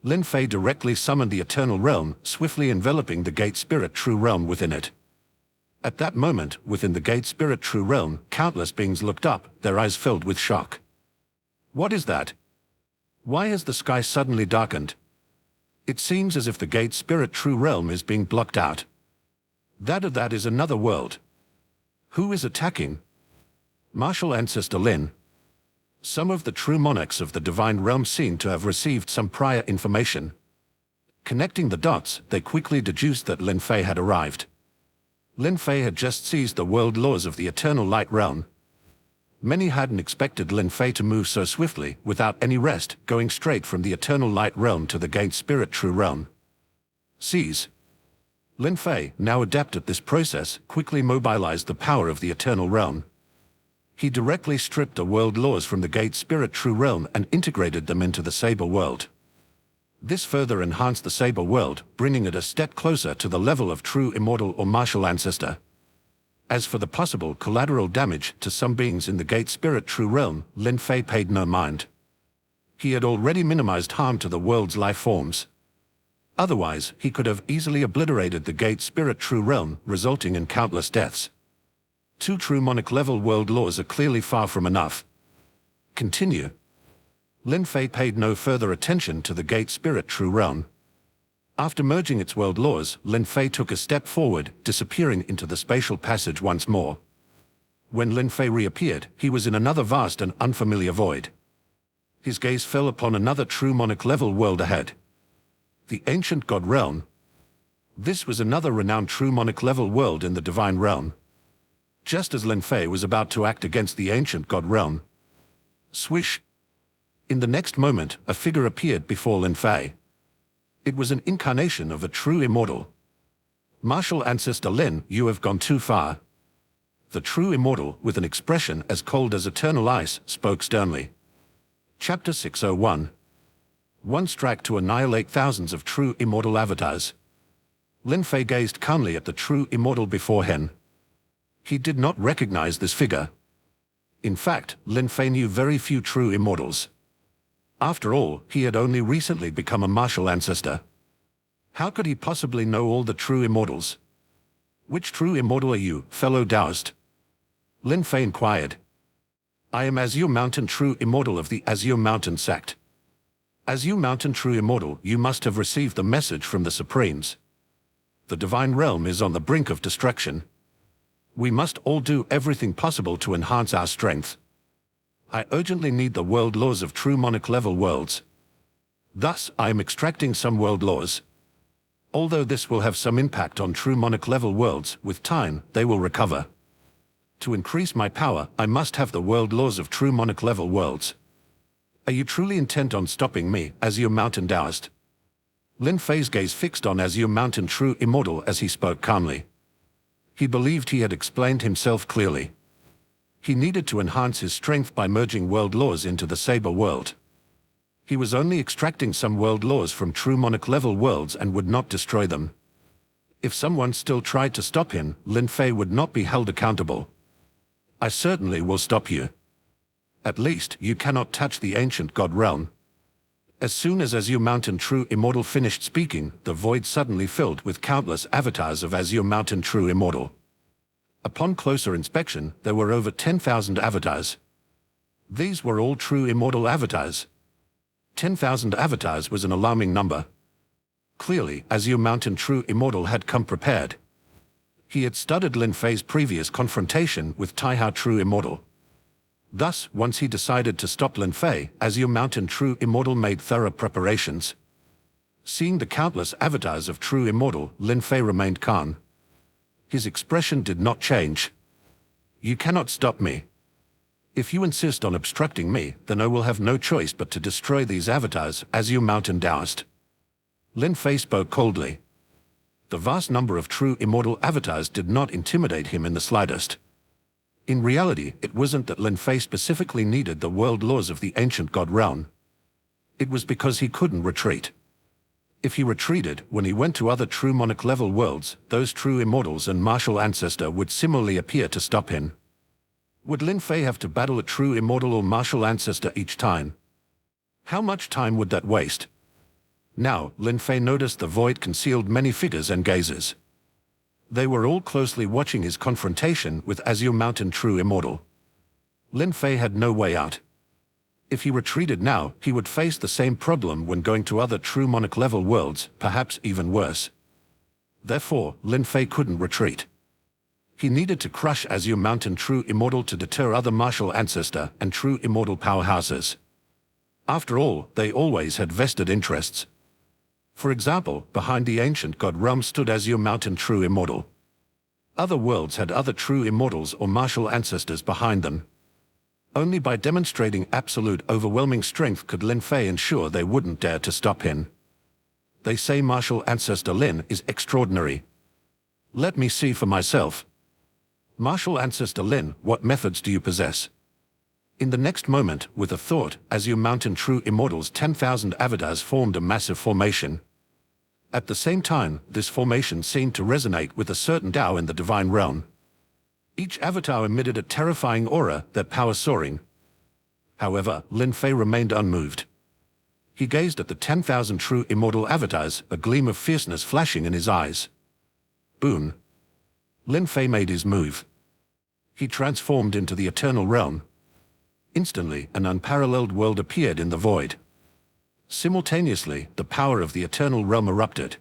Lin Fei directly summoned the Eternal Realm, swiftly enveloping the Gate Spirit True Realm within it. At that moment, within the Gate Spirit True Realm, countless beings looked up, their eyes filled with shock. What is that? Why has the sky suddenly darkened? It seems as if the Gate Spirit True Realm is being blocked out. That is another world. Who is attacking? Martial Ancestor Lin. Some of the true monarchs of the Divine Realm seem to have received some prior information. Connecting the dots, they quickly deduced that Lin Fei had arrived. Lin Fei had just seized the world laws of the Eternal Light Realm. Many hadn't expected Lin Fei to move so swiftly, without any rest, going straight from the Eternal Light Realm to the Gate Spirit True Realm. Seize. Lin Fei, now adept at this process, quickly mobilized the power of the Eternal Realm. He directly stripped the world laws from the Gate Spirit True Realm and integrated them into the Saber world. This further enhanced the Saber world, bringing it a step closer to the level of true immortal or martial ancestor. As for the possible collateral damage to some beings in the Gate Spirit True Realm, Lin Fei paid no mind. He had already minimized harm to the world's life forms. Otherwise, he could have easily obliterated the Gate Spirit True Realm, resulting in countless deaths. 2 true monarch level world laws are clearly far from enough. Continue. Lin Fei paid no further attention to the Gate Spirit True Realm. After merging its world laws, Lin Fei took a step forward, disappearing into the spatial passage once more. When Lin Fei reappeared, he was in another vast and unfamiliar void. His gaze fell upon another true monarch level world ahead. The Ancient God Realm. This was another renowned true monarch level world in the Divine Realm. Just as Lin Fei was about to act against the Ancient God Realm. Swish! In the next moment, a figure appeared before Lin Fei. It was an incarnation of a true immortal. Martial Ancestor Lin, you have gone too far. The true immortal, with an expression as cold as eternal ice, spoke sternly. Chapter 601. One strike to annihilate thousands of true immortal avatars. Lin Fei gazed calmly at the true immortal before him. He did not recognize this figure. In fact, Lin Fei knew very few true immortals. After all, he had only recently become a martial ancestor. How could he possibly know all the true immortals? Which true immortal are you, fellow Taoist? Lin Fei inquired. I am Azure Mountain True Immortal of the Azure Mountain sect. Azure Mountain True Immortal, you must have received the message from the Supremes. The divine realm is on the brink of destruction. We must all do everything possible to enhance our strength. I urgently need the world laws of true monarch-level worlds. Thus, I am extracting some world laws. Although this will have some impact on true monarch-level worlds, with time, they will recover. To increase my power, I must have the world laws of true monarch-level worlds. Are you truly intent on stopping me, Azure Mountain Taoist? Lin Fei's gaze fixed on Azure Mountain True Immortal as he spoke calmly. He believed he had explained himself clearly. He needed to enhance his strength by merging world laws into the Saber world. He was only extracting some world laws from true monarch-level worlds and would not destroy them. If someone still tried to stop him, Lin Fei would not be held accountable. I certainly will stop you. At least, you cannot touch the ancient god realm. As soon as Azure Mountain True Immortal finished speaking, the void suddenly filled with countless avatars of Azure Mountain True Immortal. Upon closer inspection, there were over 10,000 avatars. These were all true immortal avatars. 10,000 avatars was an alarming number. Clearly, Azure Mountain True Immortal had come prepared. He had studied Lin Fei's previous confrontation with Taihao True Immortal. Thus, once he decided to stop Lin Fei, Azure Mountain True Immortal made thorough preparations. Seeing the countless avatars of True Immortal, Lin Fei remained calm. His expression did not change. You cannot stop me. If you insist on obstructing me, then I will have no choice but to destroy these avatars, Azure Mountain Taoist. Lin Fei spoke coldly. The vast number of true immortal avatars did not intimidate him in the slightest. In reality, it wasn't that Lin Fei specifically needed the world laws of the ancient god realm. It was because he couldn't retreat. If he retreated, when he went to other true monarch-level worlds, those true immortals and martial ancestor would similarly appear to stop him. Would Lin Fei have to battle a true immortal or martial ancestor each time? How much time would that waste? Now, Lin Fei noticed the void concealed many figures and gazes. They were all closely watching his confrontation with Azure Mountain True Immortal. Lin Fei had no way out. If he retreated now, he would face the same problem when going to other true monarch-level worlds, perhaps even worse. Therefore, Lin Fei couldn't retreat. He needed to crush Azure Mountain True Immortal to deter other martial ancestor and true immortal powerhouses. After all, they always had vested interests. For example, behind the ancient god realm stood Azure Mountain True Immortal. Other worlds had other true immortals or martial ancestors behind them. Only by demonstrating absolute overwhelming strength could Lin Fei ensure they wouldn't dare to stop him. They say martial ancestor Lin is extraordinary. Let me see for myself. Martial ancestor Lin, what methods do you possess? In the next moment, with a thought, Azure Mountain True Immortal's 10,000 avatars formed a massive formation. At the same time, this formation seemed to resonate with a certain Tao in the divine realm. Each avatar emitted a terrifying aura, their power soaring. However, Lin Fei remained unmoved. He gazed at the 10,000 true immortal avatars, a gleam of fierceness flashing in his eyes. Boom. Lin Fei made his move. He transformed into the eternal realm. Instantly, an unparalleled world appeared in the void. Simultaneously, the power of the eternal realm erupted.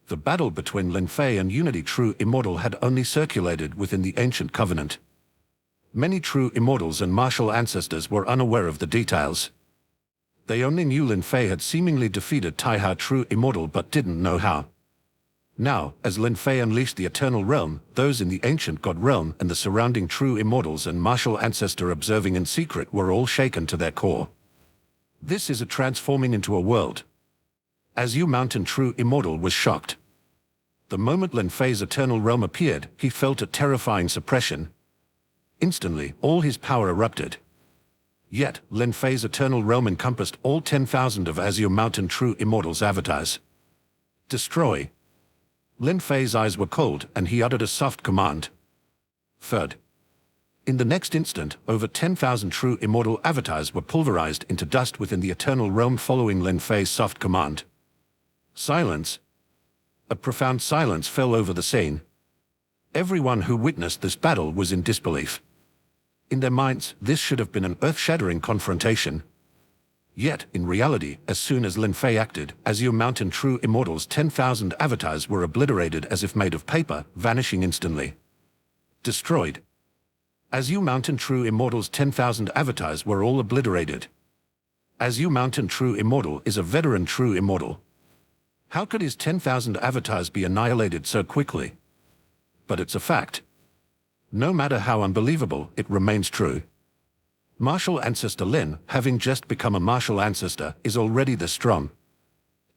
The battle between Lin Fei and Unity True Immortal had only circulated within the ancient covenant. Many true immortals and martial ancestors were unaware of the details. They only knew Lin Fei had seemingly defeated Taihao True Immortal but didn't know how. Now, as Lin Fei unleashed the eternal realm, those in the ancient god realm and the surrounding true immortals and martial ancestor observing in secret were all shaken to their core. This is a transforming into a world. Azure Mountain True Immortal was shocked. The moment Lin Fei's eternal realm appeared, he felt a terrifying suppression. Instantly, all his power erupted. Yet, Lin Fei's eternal realm encompassed all 10,000 of Azure Mountain True Immortal's avatars. Destroy. Lin Fei's eyes were cold, and he uttered a soft command. Third. In the next instant, over 10,000 true immortal avatars were pulverized into dust within the eternal realm following Lin Fei's soft command. Silence. A profound silence fell over the scene. Everyone who witnessed this battle was in disbelief. In their minds, this should have been an earth-shattering confrontation. Yet, in reality, as soon as Lin Fei acted, Azure Mountain True Immortal's 10,000 avatars were obliterated as if made of paper, vanishing instantly. Destroyed. Azure Mountain True Immortal's 10,000 avatars were all obliterated. Azure Mountain True Immortal is a veteran True Immortal. How could his 10,000 avatars be annihilated so quickly? But it's a fact. No matter how unbelievable, it remains true. Martial Ancestor Lin, having just become a Martial Ancestor, is already this strong.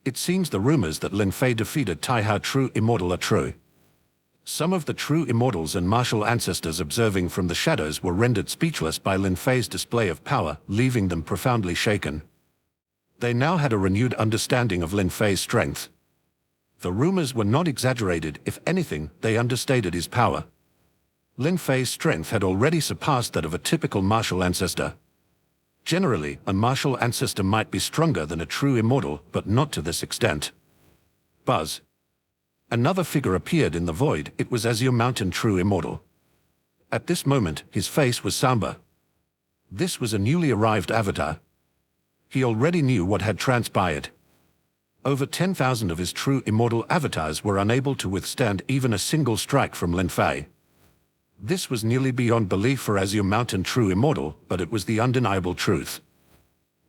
It seems the rumors that Lin Fei defeated Taihao True Immortal are true. Some of the True Immortals and Martial Ancestors observing from the shadows were rendered speechless by Lin Fei's display of power, leaving them profoundly shaken. They now had a renewed understanding of Lin Fei's strength. The rumors were not exaggerated; if anything, they understated his power. Lin Fei's strength had already surpassed that of a typical martial ancestor. Generally, a martial ancestor might be stronger than a true immortal, but not to this extent. Buzz. Another figure appeared in the void. It was Azure Mountain True Immortal. At this moment, his face was somber. This was a newly arrived avatar. He already knew what had transpired. Over 10,000 of his True Immortal avatars were unable to withstand even a single strike from Lin Fei. This was nearly beyond belief for Azure Mountain True Immortal, but it was the undeniable truth.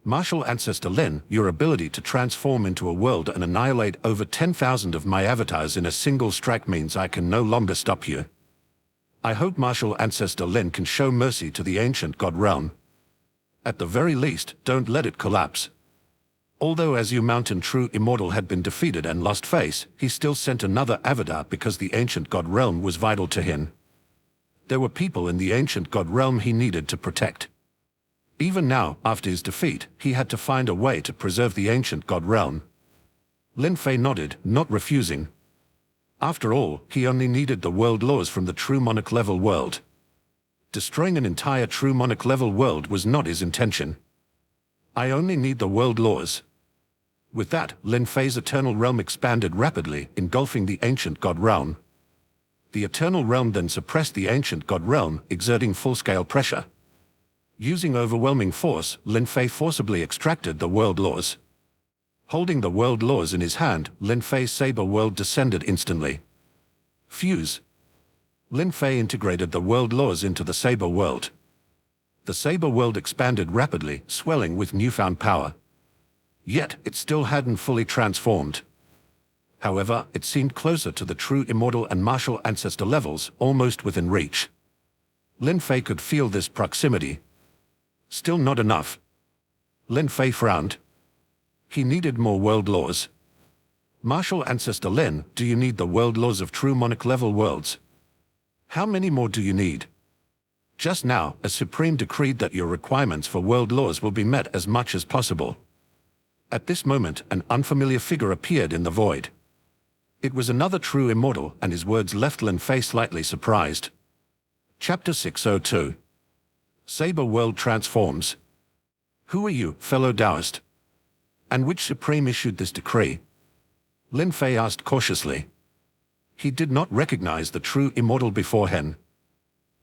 Martial Ancestor Lin, your ability to transform into a world and annihilate over 10,000 of my avatars in a single strike means I can no longer stop you. I hope Martial Ancestor Lin can show mercy to the ancient God realm. At the very least, don't let it collapse. Although Azure Mountain True Immortal had been defeated and lost face, he still sent another avatar because the ancient God realm was vital to him. There were people in the ancient God realm he needed to protect. Even now, after his defeat, he had to find a way to preserve the ancient God realm. Lin Fei nodded, not refusing. After all, he only needed the world laws from the true monarch level world. Destroying an entire true monarch level world was not his intention. I only need the world laws. With that, Lin Fei's eternal realm expanded rapidly, engulfing the ancient God realm. The eternal realm then suppressed the ancient God realm, exerting full-scale pressure. Using overwhelming force, Lin Fei forcibly extracted the world laws. Holding the world laws in his hand, Lin Fei's saber world descended instantly. Fuse. Lin Fei integrated the world laws into the saber world. The saber world expanded rapidly, swelling with newfound power. Yet, it still hadn't fully transformed. However, it seemed closer to the true immortal and martial ancestor levels, almost within reach. Lin Fei could feel this proximity. Still not enough. Lin Fei frowned. He needed more world laws. Martial Ancestor Lin, do you need the world laws of true monarch level worlds? How many more do you need? Just now, a Supreme decreed that your requirements for world laws will be met as much as possible. At this moment, an unfamiliar figure appeared in the void. It was another true immortal, and his words left Lin Fei slightly surprised. Chapter 602. Saber World Transforms. Who are you, fellow Taoist? And which Supreme issued this decree? Lin Fei asked cautiously. He did not recognize the true immortal before him.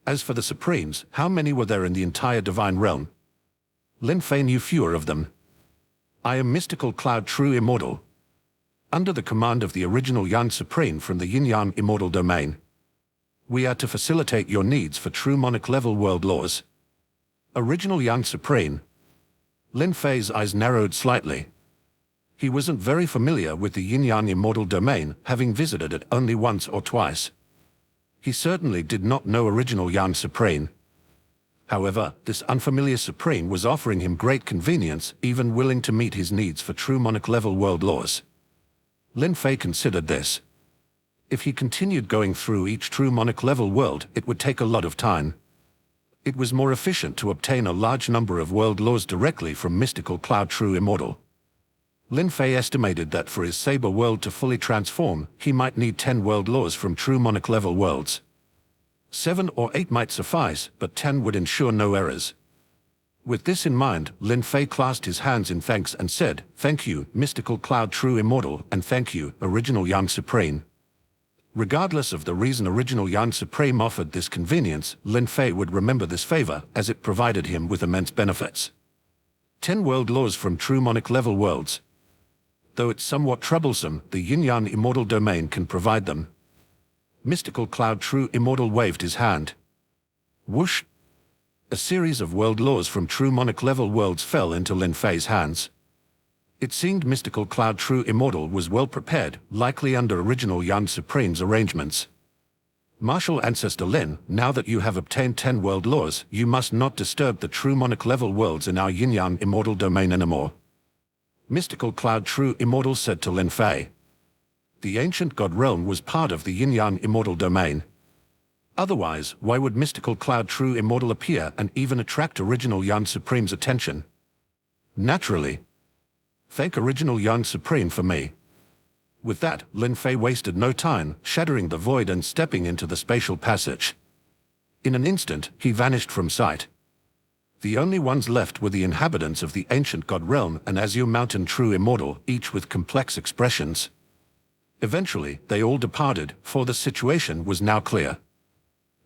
As for the Supremes, how many were there in the entire divine realm? Lin Fei knew fewer of them. I am Mystical Cloud True Immortal. Under the command of the original Yang Supreme from the Yin-Yang Immortal Domain. We are to facilitate your needs for true monarch level world laws. Original Yang Supreme. Lin Fei's eyes narrowed slightly. He wasn't very familiar with the Yin-Yang Immortal Domain, having visited it only once or twice. He certainly did not know original Yang Supreme. However, this unfamiliar Supreme was offering him great convenience, even willing to meet his needs for true monarch level world laws. Lin Fei considered this. If he continued going through each true monarch level world, it would take a lot of time. It was more efficient to obtain a large number of world laws directly from Mystical Cloud True Immortal. Lin Fei estimated that for his saber world to fully transform, he might need 10 world laws from true monarch level worlds. 7 or 8 might suffice, but 10 would ensure no errors. With this in mind, Lin Fei clasped his hands in thanks and said, "Thank you, Mystical Cloud True Immortal, and thank you, Original Yang Supreme." Regardless of the reason Original Yang Supreme offered this convenience, Lin Fei would remember this favor, as it provided him with immense benefits. 10 world laws from true monarch level worlds. Though it's somewhat troublesome, the Yin-Yang immortal domain can provide them. Mystical Cloud True Immortal waved his hand. Whoosh! A series of world laws from true monarch level worlds fell into Lin Fei's hands. It seemed Mystical Cloud True Immortal was well prepared, likely under original Yang Supreme's arrangements. Martial Ancestor Lin, now that you have obtained 10 world laws, you must not disturb the true monarch level worlds in our Yin-Yang immortal domain anymore. Mystical Cloud True Immortal said to Lin Fei. The ancient god realm was part of the Yin-Yang immortal domain. Otherwise, why would Mystical Cloud True Immortal appear and even attract original Yang Supreme's attention? Naturally. Thank original Yang Supreme for me. With that, Lin Fei wasted no time, shattering the void and stepping into the spatial passage. In an instant, he vanished from sight. The only ones left were the inhabitants of the ancient god realm and Azure Mountain True Immortal, each with complex expressions. Eventually, they all departed, for the situation was now clear.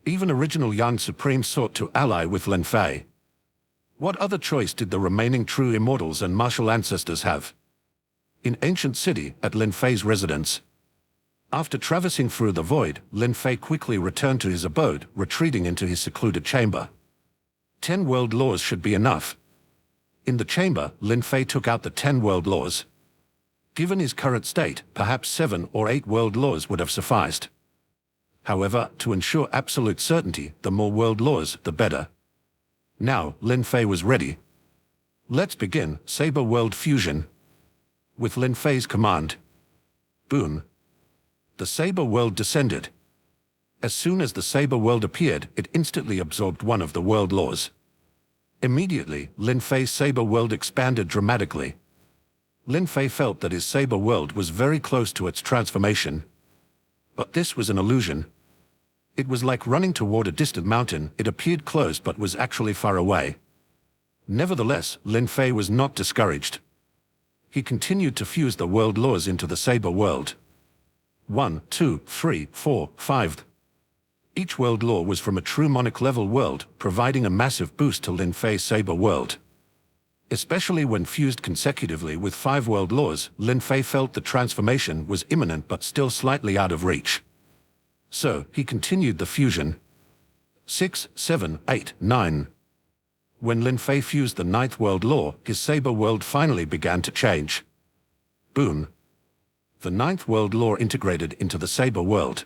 Even original Yang Supreme sought to ally with Lin Fei. What other choice did the remaining true immortals and martial ancestors have? In Ancient City, at Lin Fei's residence. After traversing through the void, Lin Fei quickly returned to his abode, retreating into his secluded chamber. 10 world laws should be enough. In the chamber, Lin Fei took out the 10 world laws. Given his current state, perhaps 7 or 8 world laws would have sufficed. However, to ensure absolute certainty, the more world laws, the better. Now, Lin Fei was ready. Let's begin, Saber World Fusion. With Lin Fei's command. Boom. The Saber World descended. As soon as the Saber World appeared, it instantly absorbed one of the world laws. Immediately, Lin Fei's Saber World expanded dramatically. Lin Fei felt that his Saber World was very close to its transformation. But this was an illusion. It was like running toward a distant mountain. It appeared close but was actually far away. Nevertheless, Lin Fei was not discouraged. He continued to fuse the world laws into the Saber World. 1, 2, 3, 4, 5. Each world law was from a true monarch level world, providing a massive boost to Lin Fei's Saber World. Especially when fused consecutively with 5 world laws, Lin Fei felt the transformation was imminent but still slightly out of reach. So, he continued the fusion. 6, 7, 8, 9. When Lin Fei fused the 9th world law, his Saber World finally began to change. Boom. The 9th world law integrated into the Saber World.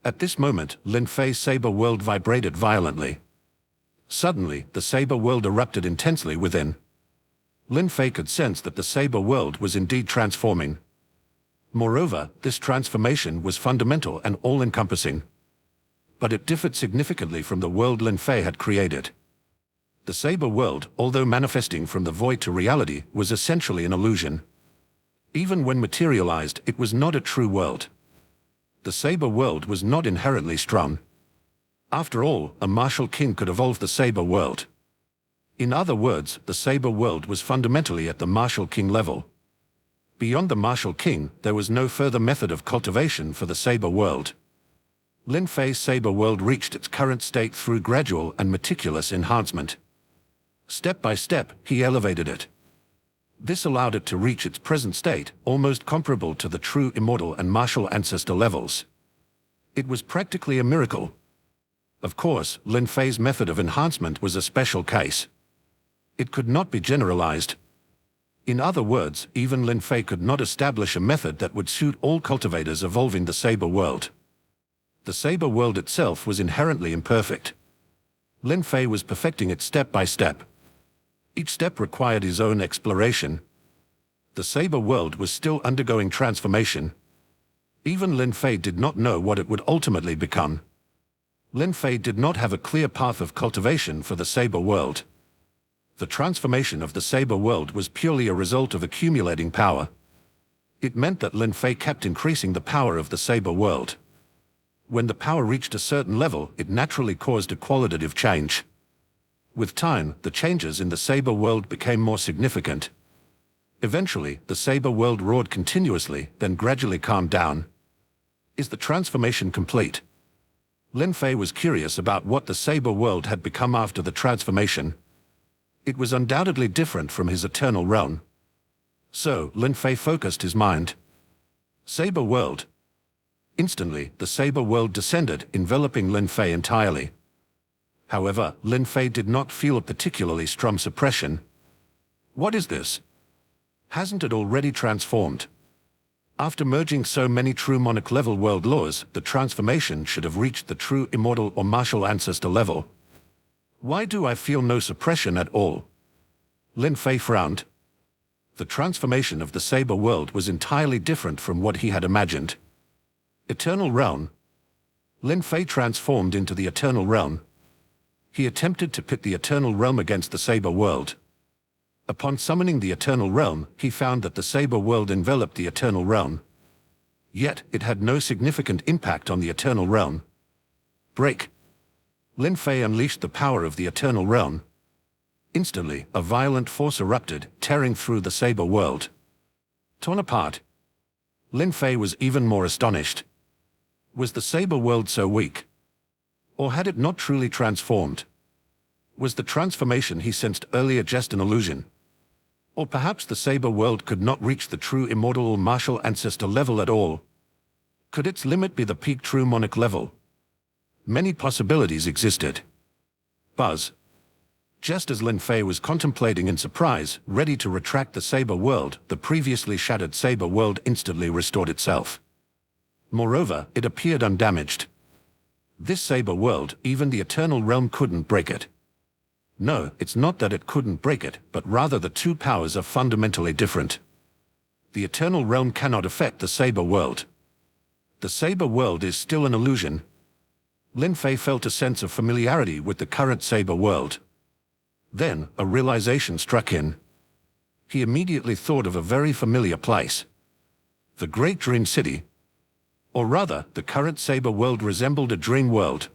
At this moment, Lin Fei's Saber World vibrated violently. Suddenly, the Saber World erupted intensely within. Lin Fei could sense that the Saber World was indeed transforming. Moreover, this transformation was fundamental and all-encompassing. But it differed significantly from the world Lin Fei had created. The Saber World, although manifesting from the void to reality, was essentially an illusion. Even when materialized, it was not a true world. The Saber World was not inherently strong. After all, a martial king could evolve the Saber World. In other words, the Saber World was fundamentally at the martial king level. Beyond the martial king, there was no further method of cultivation for the Saber World. Lin Fei's Saber World reached its current state through gradual and meticulous enhancement. Step by step, he elevated it. This allowed it to reach its present state, almost comparable to the true immortal and martial ancestor levels. It was practically a miracle. Of course, Lin Fei's method of enhancement was a special case. It could not be generalized. In other words, even Lin Fei could not establish a method that would suit all cultivators evolving the Saber World. The Saber World itself was inherently imperfect. Lin Fei was perfecting it step by step. Each step required his own exploration. The Saber World was still undergoing transformation. Even Lin Fei did not know what it would ultimately become. Lin Fei did not have a clear path of cultivation for the Saber World. The transformation of the Saber World was purely a result of accumulating power. It meant that Lin Fei kept increasing the power of the Saber World. When the power reached a certain level, it naturally caused a qualitative change. With time, the changes in the Saber World became more significant. Eventually, the Saber World roared continuously, then gradually calmed down. Is the transformation complete? Lin Fei was curious about what the Saber World had become after the transformation. It was undoubtedly different from his eternal realm. So, Lin Fei focused his mind. Saber world. Instantly, the saber world descended, enveloping Lin Fei entirely. However, Lin Fei did not feel a particularly strong suppression. What is this? Hasn't it already transformed? After merging so many true monarch-level world laws, the transformation should have reached the true immortal or martial ancestor level. Why do I feel no suppression at all? Lin Fei frowned. The transformation of the saber world was entirely different from what he had imagined. Eternal realm. Lin Fei transformed into the eternal realm. He attempted to pit the eternal realm against the saber world. Upon summoning the eternal realm, he found that the saber world enveloped the eternal realm. Yet, it had no significant impact on the eternal realm. Break. Lin Fei unleashed the power of the eternal realm. Instantly, a violent force erupted, tearing through the saber world. Torn apart. Lin Fei was even more astonished. Was the saber world so weak? Or had it not truly transformed? Was the transformation he sensed earlier just an illusion? Or perhaps the saber world could not reach the true immortal or martial ancestor level at all? Could its limit be the peak true monarch level? Many possibilities existed. Buzz. Just as Lin Fei was contemplating in surprise, ready to retract the saber world, the previously shattered saber world instantly restored itself. Moreover, it appeared undamaged. This saber world, even the eternal realm couldn't break it. No, it's not that it couldn't break it, but rather the two powers are fundamentally different. The eternal realm cannot affect the saber world. The saber world is still an illusion. Lin Fei felt a sense of familiarity with the current saber world. Then, a realization struck in. He immediately thought of a very familiar place. The Great Dream City. Or rather, the current saber world resembled a dream world.